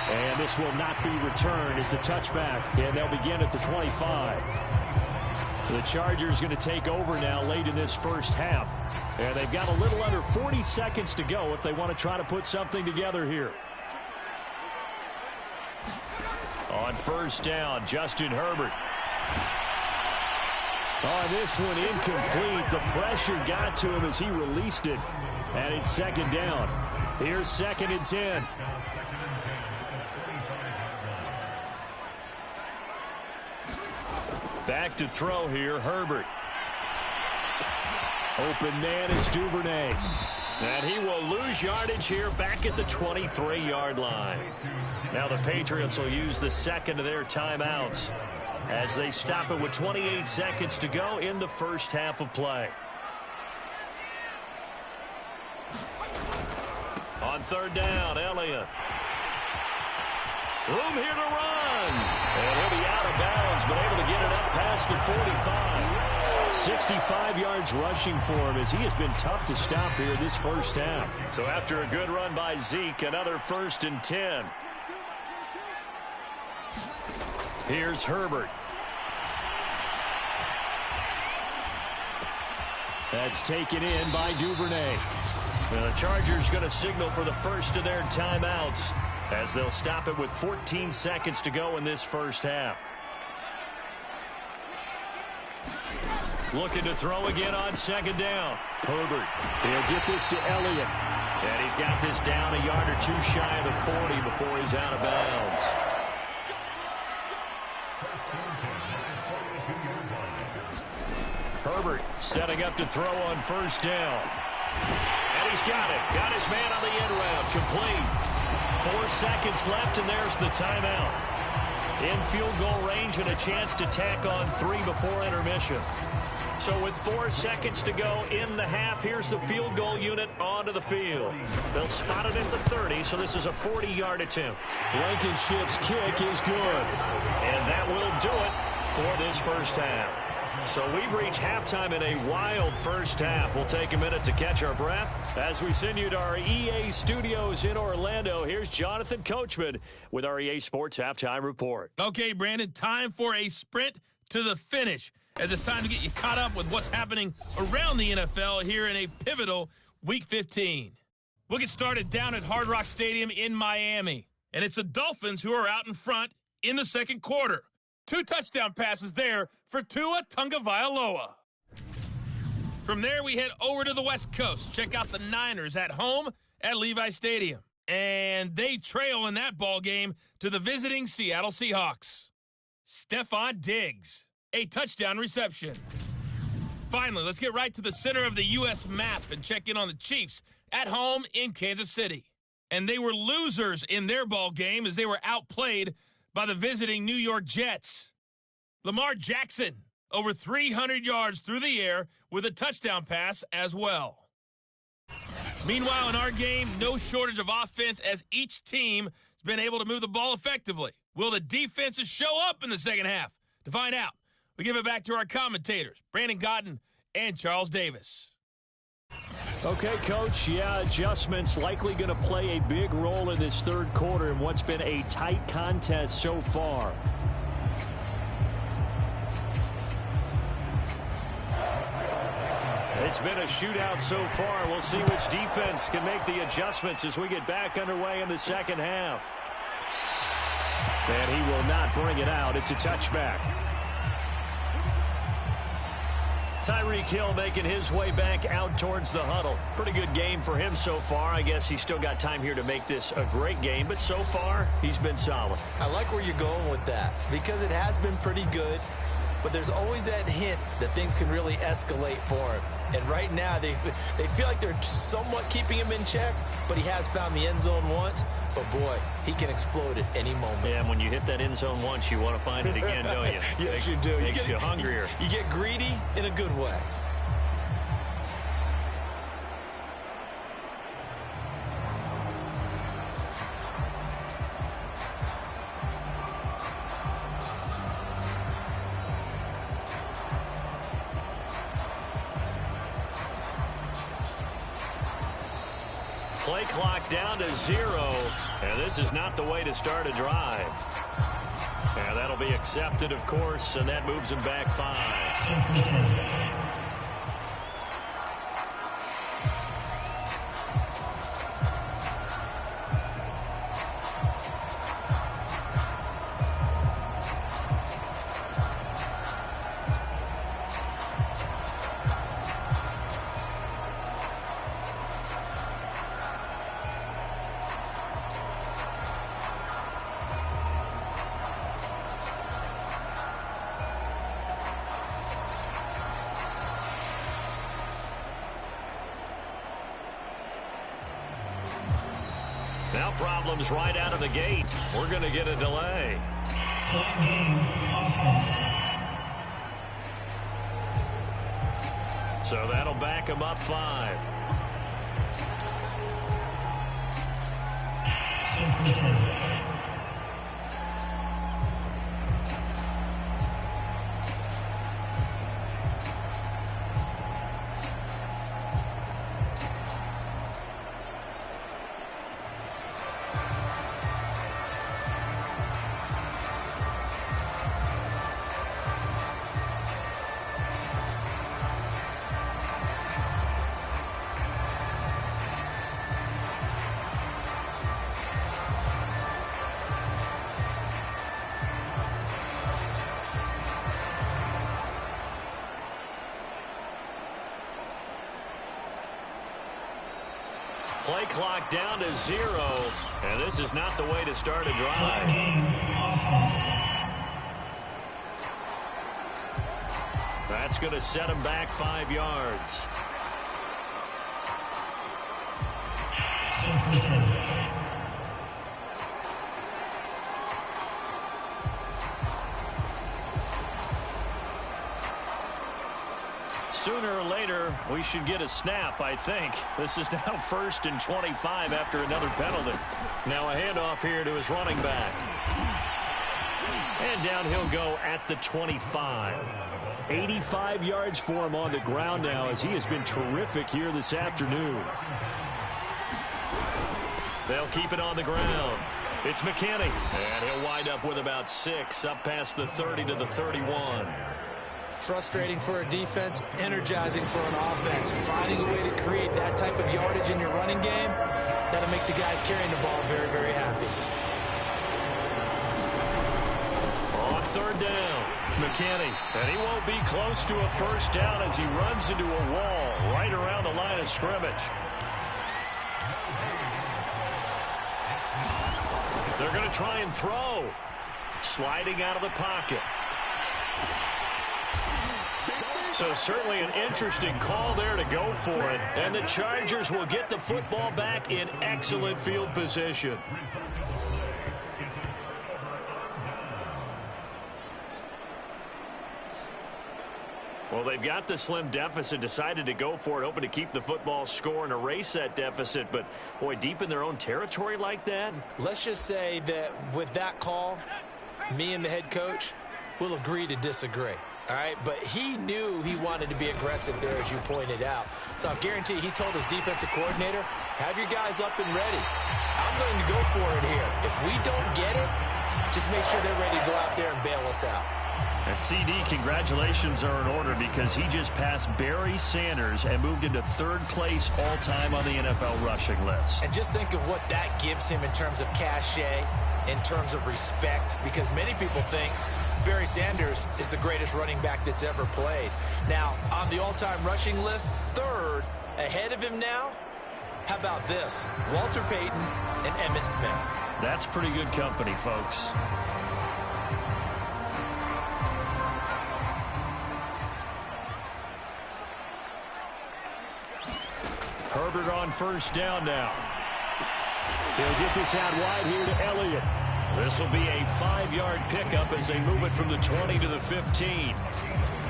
And this will not be returned. It's a touchback, and they'll begin at the 25. The Chargers going to take over now late in this first half. And they've got a little under 40 seconds to go if they want to try to put something together here. On 1st down, Justin Herbert. Oh, this one incomplete. The pressure got to him as he released it. And it's 2nd down. Here's 2nd and 10. Back to throw here, Herbert. Open man is Duvernay. And he will lose yardage here back at the 23-yard line. Now the Patriots will use the 2nd of their timeouts as they stop it with 28 seconds to go in the first half of play. On 3rd down, Elliott. Room here to run. And he'll be out of bounds, but able to get it up past the 45. 65 yards rushing for him as he has been tough to stop here this first half. So after a good run by Zeke, another 1st and 10. Here's Herbert. That's taken in by Duvernay. And the Chargers going to signal for the first of their timeouts as they'll stop it with 14 seconds to go in this first half. Looking to throw again on 2nd down. Herbert. He'll get this to Elliott. And he's got this down a yard or 2 shy of the 40 before he's out of bounds. Herbert setting up to throw on 1st down. And he's got it. Got his man on the end round. Complete. 4 seconds left, and there's the timeout. In field goal range and a chance to tack on 3 before intermission. So with 4 seconds to go in the half, here's the field goal unit onto the field. They'll spot it at the 30, so this is a 40-yard attempt. Blankenship's kick is good. And that will do it for this first half. So we've reached halftime in a wild first half. We'll take a minute to catch our breath. As we send you to our EA studios in Orlando, here's Jonathan Coachman with our EA Sports Halftime Report. Okay, Brandon, time for a sprint to the finish, as it's time to get you caught up with what's happening around the NFL here in a pivotal Week 15. We'll get started down at Hard Rock Stadium in Miami, and it's the Dolphins who are out in front in the second quarter. 2 touchdown passes there for Tua Tagovailoa. From there, we head over to the West Coast. Check out the Niners at home at Levi Stadium. And they trail in that ball game to the visiting Seattle Seahawks. Stephon Diggs, a touchdown reception. Finally, let's get right to the center of the U.S. map and check in on the Chiefs at home in Kansas City. And they were losers in their ball game as they were outplayed by the visiting New York Jets. Lamar Jackson, over 300 yards through the air with a touchdown pass as well. Meanwhile, in our game, no shortage of offense as each team has been able to move the ball effectively. Will the defenses show up in the second half? To find out, we give it back to our commentators, Brandon Cotton and Charles Davis. Okay, Coach. Yeah, adjustments likely going to play a big role in this third quarter in what's been a tight contest so far. It's been a shootout so far. We'll see which defense can make the adjustments as we get back underway in the second half. And he will not bring it out. It's a touchback. Tyreek Hill making his way back out towards the huddle. Pretty good game for him so far. I guess he's still got time here to make this a great game, but so far he's been solid. I like where you're going with that because it has been pretty good, but there's always that hint that things can really escalate for him. And right now, they feel like they're somewhat keeping him in check, but he has found the end zone once. But, boy, he can explode at any moment. Yeah, and when you hit that end zone once, you want to find it again, don't you? Yes, you do. Makes you hungrier. You get greedy in a good way. Play clock down to 0, and this is not the way to start a drive. And that'll be accepted, of course, and that moves him back 5. Now problems right out of the gate. We're going to get a delay. So that'll back him up 5. Play clock down to 0, and this is not the way to start a drive. That's going to set him back 5 yards. Sooner or later, we should get a snap, I think. This is now 1st and 25 after another penalty. Now a handoff here to his running back. And down he'll go at the 25. 85 yards for him on the ground now as he has been terrific here this afternoon. They'll keep it on the ground. It's McKinney. And he'll wind up with about 6 up past the 30 to the 31. Frustrating for a defense, energizing for an offense. Finding a way to create that type of yardage in your running game, that'll make the guys carrying the ball very, very happy. On 3rd down, McKinney. And he won't be close to a 1st down as he runs into a wall right around the line of scrimmage. They're going to try and throw. Sliding out of the pocket. So certainly an interesting call there to go for it. And the Chargers will get the football back in excellent field position. Well, they've got the slim deficit, decided to go for it, hoping to keep the football score and erase that deficit. But, boy, deep in their own territory like that. Let's just say that with that call, me and the head coach will agree to disagree. All right, but he knew he wanted to be aggressive there, as you pointed out. So I guarantee he told his defensive coordinator, have your guys up and ready. I'm going to go for it here. If we don't get it, just make sure they're ready to go out there and bail us out. And CD, congratulations are in order because he just passed Barry Sanders and moved into third place all-time on the NFL rushing list. And just think of what that gives him in terms of cachet, in terms of respect, because many people think Barry Sanders is the greatest running back that's ever played. Now, on the all-time rushing list, third, ahead of him now, how about this? Walter Payton and Emmitt Smith. That's pretty good company, folks. Herbert on first down now. He'll get this out wide here to Elliott. This will be a 5-yard pickup as they move it from the 20 to the 15.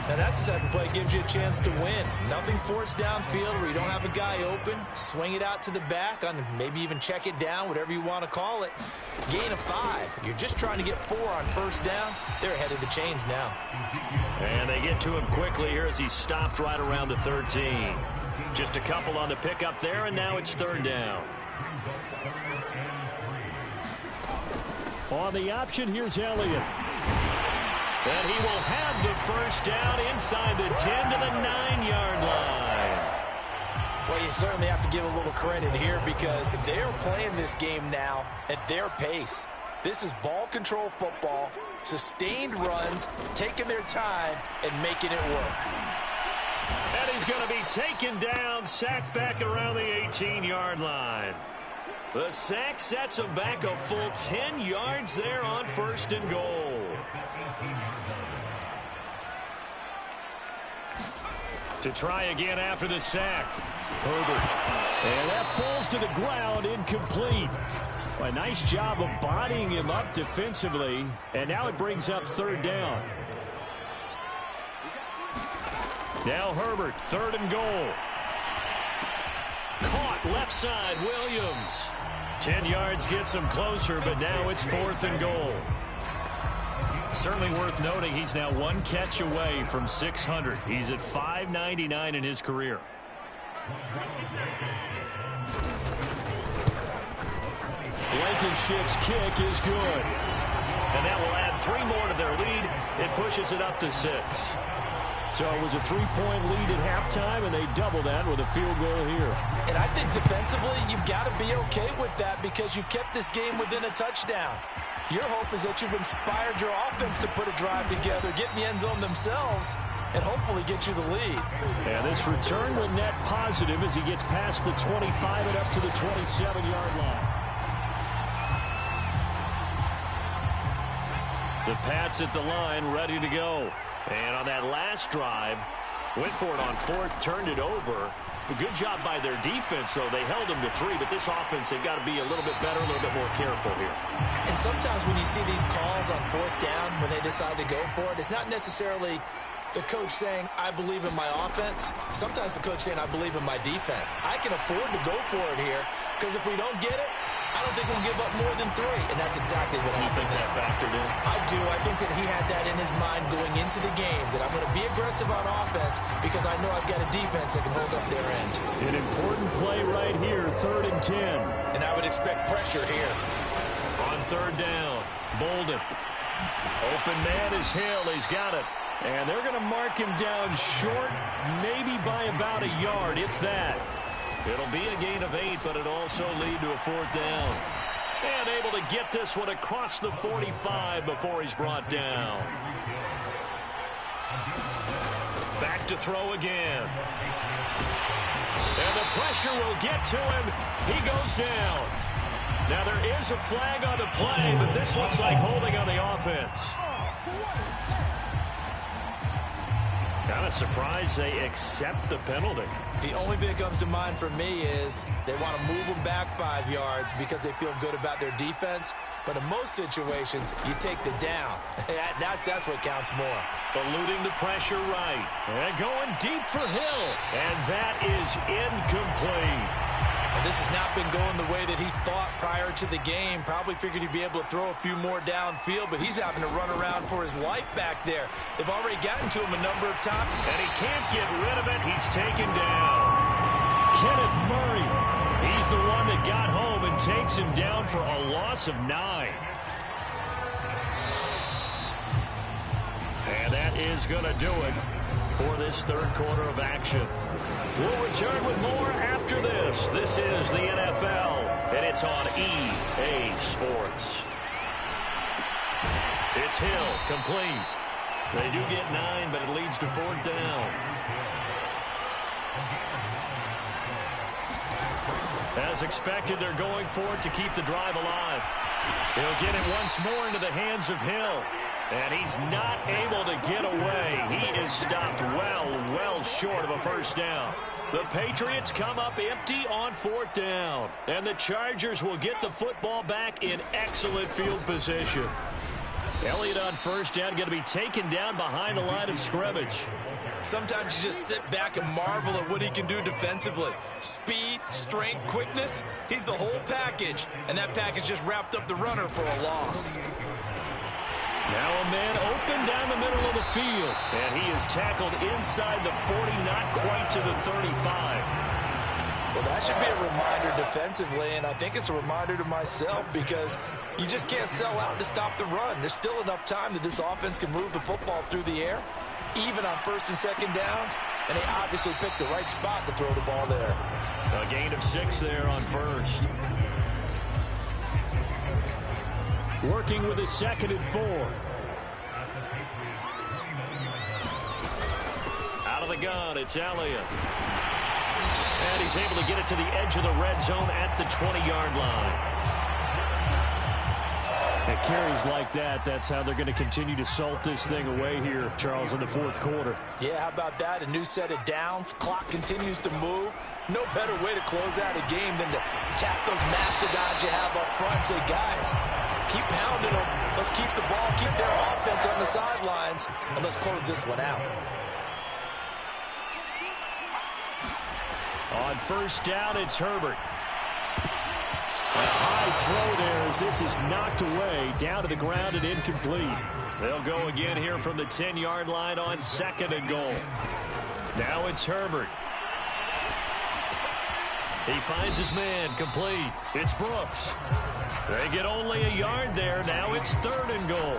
Now that's the type of play that gives you a chance to win. Nothing forced downfield where you don't have a guy open. Swing it out to the back, on maybe even check it down, whatever you want to call it. Gain of 5. You're just trying to get 4 on first down. They're ahead of the chains now. And they get to him quickly here as he stopped right around the 13. Just a couple on the pickup there, and now it's third down. On the option, here's Elliott. And he will have the first down inside the 10 to the 9-yard line. Well, you certainly have to give a little credit here because they're playing this game now at their pace. This is ball control football, sustained runs, taking their time and making it work. And he's going to be taken down, sacked back around the 18-yard line. The sack sets him back a full 10 yards there on first and goal. To try again after the sack. Herbert. And that falls to the ground, incomplete. A nice job of bodying him up defensively. And now it brings up third down. Now Herbert, third and goal. Caught left side, Williams. 10 yards gets him closer, but now it's fourth and goal. Certainly worth noting he's now one catch away from 600. He's at 599 in his career. Blankenship's kick is good. And that will add 3 more to their lead. It pushes it up to 6. So it was a 3-point lead at halftime, and they double that with a field goal here. And I think defensively, you've got to be okay with that because you kept this game within a touchdown. Your hope is that you've inspired your offense to put a drive together, get in the end zone themselves, and hopefully get you the lead. And this return will net positive as he gets past the 25 and up to the 27-yard line. The Pats at the line, ready to go. And on that last drive, went for it on fourth, turned it over. A good job by their defense, though. They held them to 3, but this offense, they've got to be a little bit better, a little bit more careful here. And sometimes when you see these calls on fourth down, when they decide to go for it, it's not necessarily the coach saying, I believe in my offense. Sometimes the coach saying, I believe in my defense. I can afford to go for it here because if we don't get it, I don't think we'll give up more than 3, and that's exactly what happened. You think that factored in? I do. I think that he had that in his mind going into the game, that I'm going to be aggressive on offense because I know I've got a defense that can hold up their end. An important play right here, 3rd and 10. And I would expect pressure here. On third down, Bolden. Open man is Hill. He's got it. And they're going to mark him down short, maybe by about a yard, if that. It'll be a gain of 8, but it'll also lead to a 4th down. And able to get this one across the 45 before he's brought down. Back to throw again. And the pressure will get to him. He goes down. Now there is a flag on the play, but this looks like holding on the offense. Kind of surprised they accept the penalty. The only thing that comes to mind for me is they want to move them back 5 yards because they feel good about their defense. But in most situations, you take the down. That's what counts more. Eluding the pressure right. And going deep for Hill. And that is incomplete. And this has not been going the way that he thought prior to the game. Probably figured he'd be able to throw a few more downfield, but he's having to run around for his life back there. They've already gotten to him a number of times. And he can't get rid of it. He's taken down. Kenneth Murray. He's the one that got home and takes him down for a loss of 9. And that is going to do it for this third quarter of action. We'll return with more after this. This is the NFL, and it's on EA Sports. It's Hill, complete. They do get 9, but it leads to 4th down. As expected, they're going for it to keep the drive alive. He'll get it once more into the hands of Hill. And he's not able to get away. He is stopped well short of a first down. The Patriots come up empty on 4th down. And the Chargers will get the football back in excellent field position. Elliott on first down, going to be taken down behind the line of scrimmage. Sometimes you just sit back and marvel at what he can do defensively. Speed, strength, quickness, he's the whole package. And that package just wrapped up the runner for a loss. Now a man open down the middle of the field. And he is tackled inside the 40, not quite to the 35. Well, that should be a reminder defensively, and I think it's a reminder to myself because you just can't sell out to stop the run. There's still enough time that this offense can move the football through the air, even on 1st and 2nd downs, and they obviously picked the right spot to throw the ball there. A gain of 6 there on 1st. Working with a 2nd and 4. Out of the gun, it's Elliott. And he's able to get it to the edge of the red zone at the 20-yard line. At carries like that, that's how they're going to continue to salt this thing away here, Charles, in the 4th quarter. Yeah, how about that? A new set of downs. Clock continues to move. No better way to close out a game than to tap those mastodons you have up front and say, guys, keep pounding them. Let's keep the ball, keep their offense on the sidelines, and let's close this one out. On first down, it's Herbert. A high throw there as this is knocked away, down to the ground and incomplete. They'll go again here from the 10-yard line on 2nd and goal. Now it's Herbert. He finds his man, complete. It's Brooks. They get only a yard there. Now it's 3rd and goal.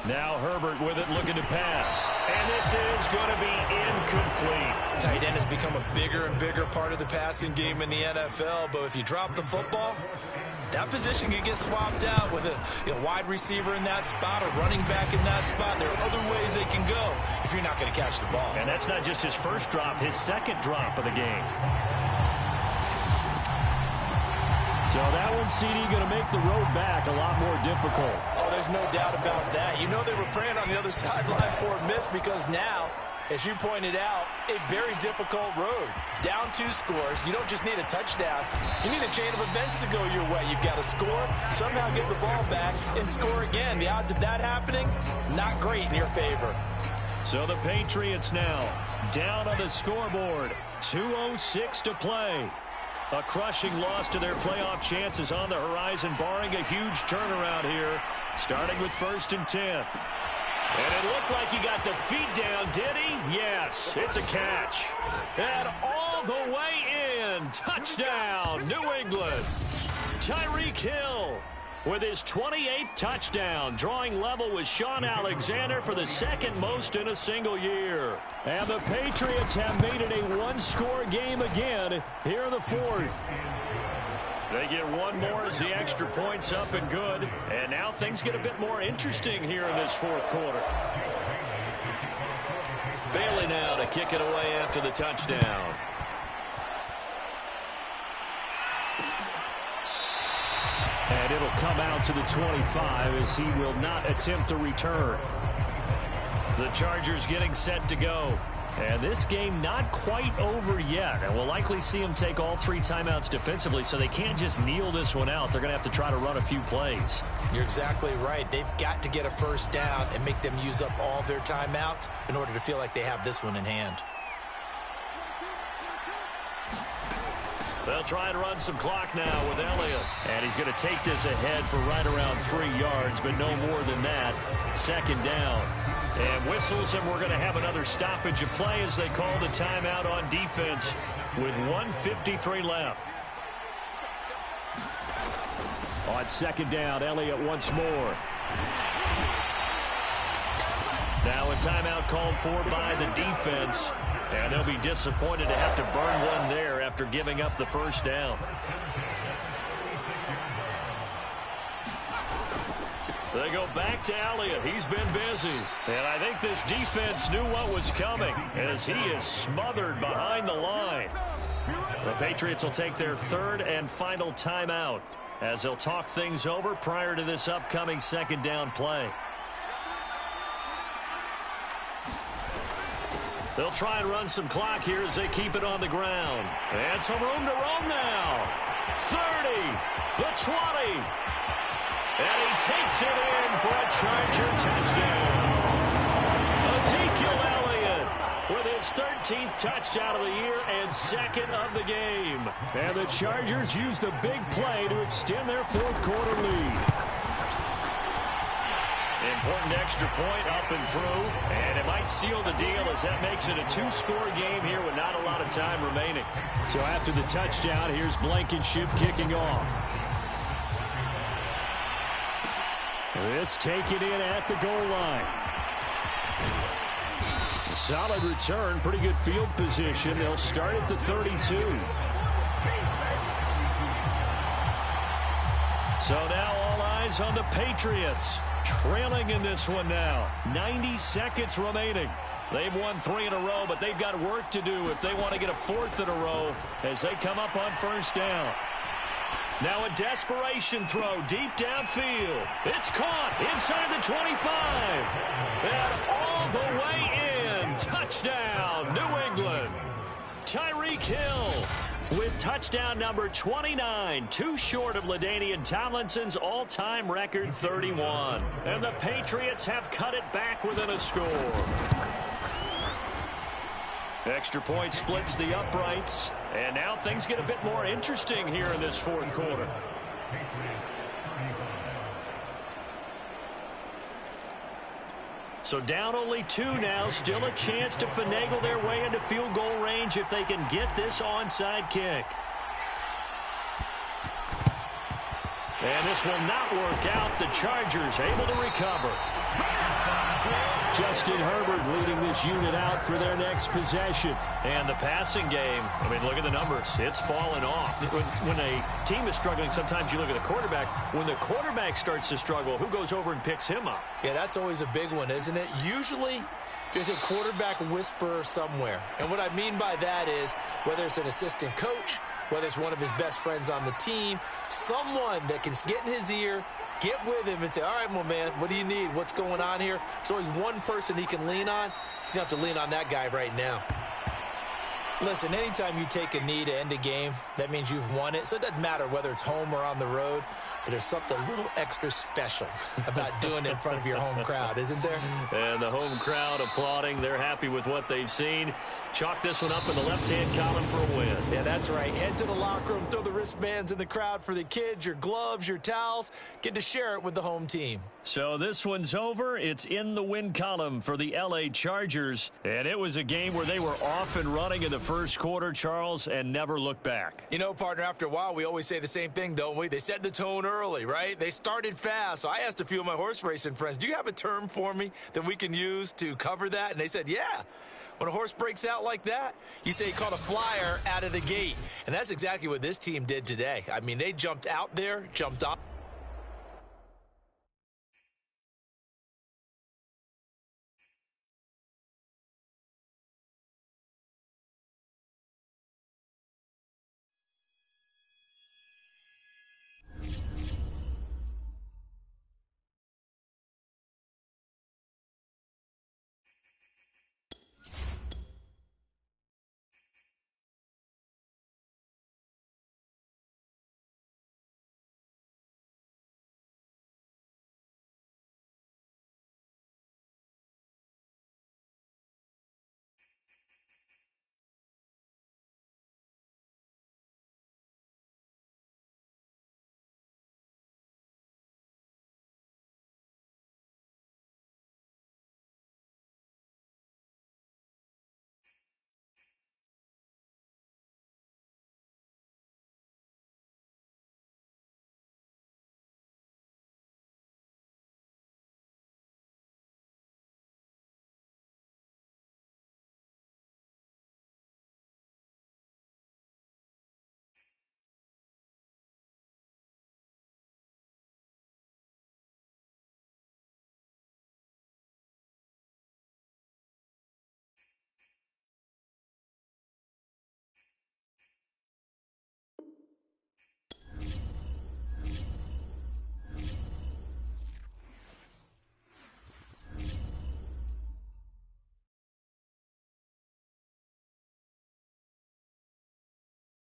Now Herbert with it, looking to pass. And this is going to be incomplete. Tight end has become a bigger and bigger part of the passing game in the NFL, but if you drop the football, that position can get swapped out with a wide receiver in that spot, a running back in that spot. There are other ways they can go if you're not going to catch the ball. And that's not just his first drop, his 2nd drop of the game. So that one, CD, going to make the road back a lot more difficult. Oh, there's no doubt about that. You know they were praying on the other sideline for a miss because now, as you pointed out, a very difficult road. Down 2 scores. You don't just need a touchdown. You need a chain of events to go your way. You've got to score, somehow get the ball back, and score again. The odds of that happening, not great in your favor. So the Patriots now down on the scoreboard. 2:06 to play. A crushing loss to their playoff chances on the horizon, barring a huge turnaround here, starting with 1st and 10. And it looked like he got the feet down, did he? Yes, it's a catch. And all the way in. Touchdown, New England. Tyreek Hill with his 28th touchdown, drawing level with Sean Alexander for the 2nd most in a single year. And the Patriots have made it a 1-score game again here in the 4th. They get one more as the extra point's up and good. And now things get a bit more interesting here in this 4th quarter. Bailey now to kick it away after the touchdown. And it'll come out to the 25 as he will not attempt to return. The Chargers getting set to go. And this game not quite over yet. And we'll likely see them take all 3 timeouts defensively, so they can't just kneel this one out. They're going to have to try to run a few plays. You're exactly right. They've got to get a first down and make them use up all their timeouts in order to feel like they have this one in hand. They'll try and run some clock now with Elliott. And he's going to take this ahead for right around 3 yards, but no more than that. Second down. And whistles, and we're going to have another stoppage of play as they call the timeout on defense with 1:53 left. On second down, Elliott once more. Now a timeout called for by the defense. And they'll be disappointed to have to burn one there after giving up the first down. They go back to Elliott. He's been busy. And I think this defense knew what was coming as he is smothered behind the line. The Patriots will take their 3rd and final timeout as they'll talk things over prior to this upcoming second down play. They'll try and run some clock here as they keep it on the ground. And some room to roam now. 30, the 20. And he takes it in for a Charger touchdown. Ezekiel Elliott with his 13th touchdown of the year and 2nd of the game. And the Chargers use the big play to extend their 4th quarter lead. Important extra point up and through, and it might seal the deal as that makes it a 2-score game here with not a lot of time remaining. So after the touchdown, here's Blankenship kicking off. This taken in at the goal line. A solid return, pretty good field position. They'll start at the 32. So now all eyes on the Patriots. Trailing in this one now. 90 seconds remaining. They've won 3 in a row, but they've got work to do if they want to get a 4th in a row as they come up on first down. Now a desperation throw deep downfield. It's caught inside the 25. And all the way in. Touchdown, New England. Tyreek Hill with touchdown number 29, too short of LaDainian Tomlinson's all-time record 31. And the Patriots have cut it back within a score. Extra point splits the uprights. And now things get a bit more interesting here in this 4th quarter. So down only 2 now, still a chance to finagle their way into field goal range if they can get this onside kick. And this will not work out. The Chargers able to recover. Justin Herbert leading this unit out for their next possession. And the passing game, I mean, look at the numbers. It's fallen off. When a team is struggling, sometimes you look at the quarterback. When the quarterback starts to struggle, who goes over and picks him up? Yeah, that's always a big one, isn't it? Usually, there's a quarterback whisperer somewhere. And what I mean by that is whether it's an assistant coach, whether it's one of his best friends on the team, someone that can get in his ear, get with him and say, all right, well, man, what do you need? What's going on here? There's always one person he can lean on. He's going to have to lean on that guy right now. Listen, anytime you take a knee to end a game, that means you've won it. So it doesn't matter whether it's home or on the road, but there's something a little extra special about doing it in front of your home crowd, isn't there? And the home crowd applauding. They're happy with what they've seen. Chalk this one up in the left-hand column for a win. Yeah, that's right. Head to the locker room, throw the wristbands in the crowd for the kids, your gloves, your towels. Get to share it with the home team. So this one's over. It's in the win column for the L.A. Chargers. And it was a game where they were off and running in the first quarter, Charles, and never looked back. You know, partner, after a while, we always say the same thing, don't we? They set the tone early, right? They started fast. So I asked a few of my horse racing friends, do you have a term for me that we can use to cover that? And they said, yeah. When a horse breaks out like that, you say he caught a flyer out of the gate. And that's exactly what this team did today. I mean, they jumped out there, jumped off.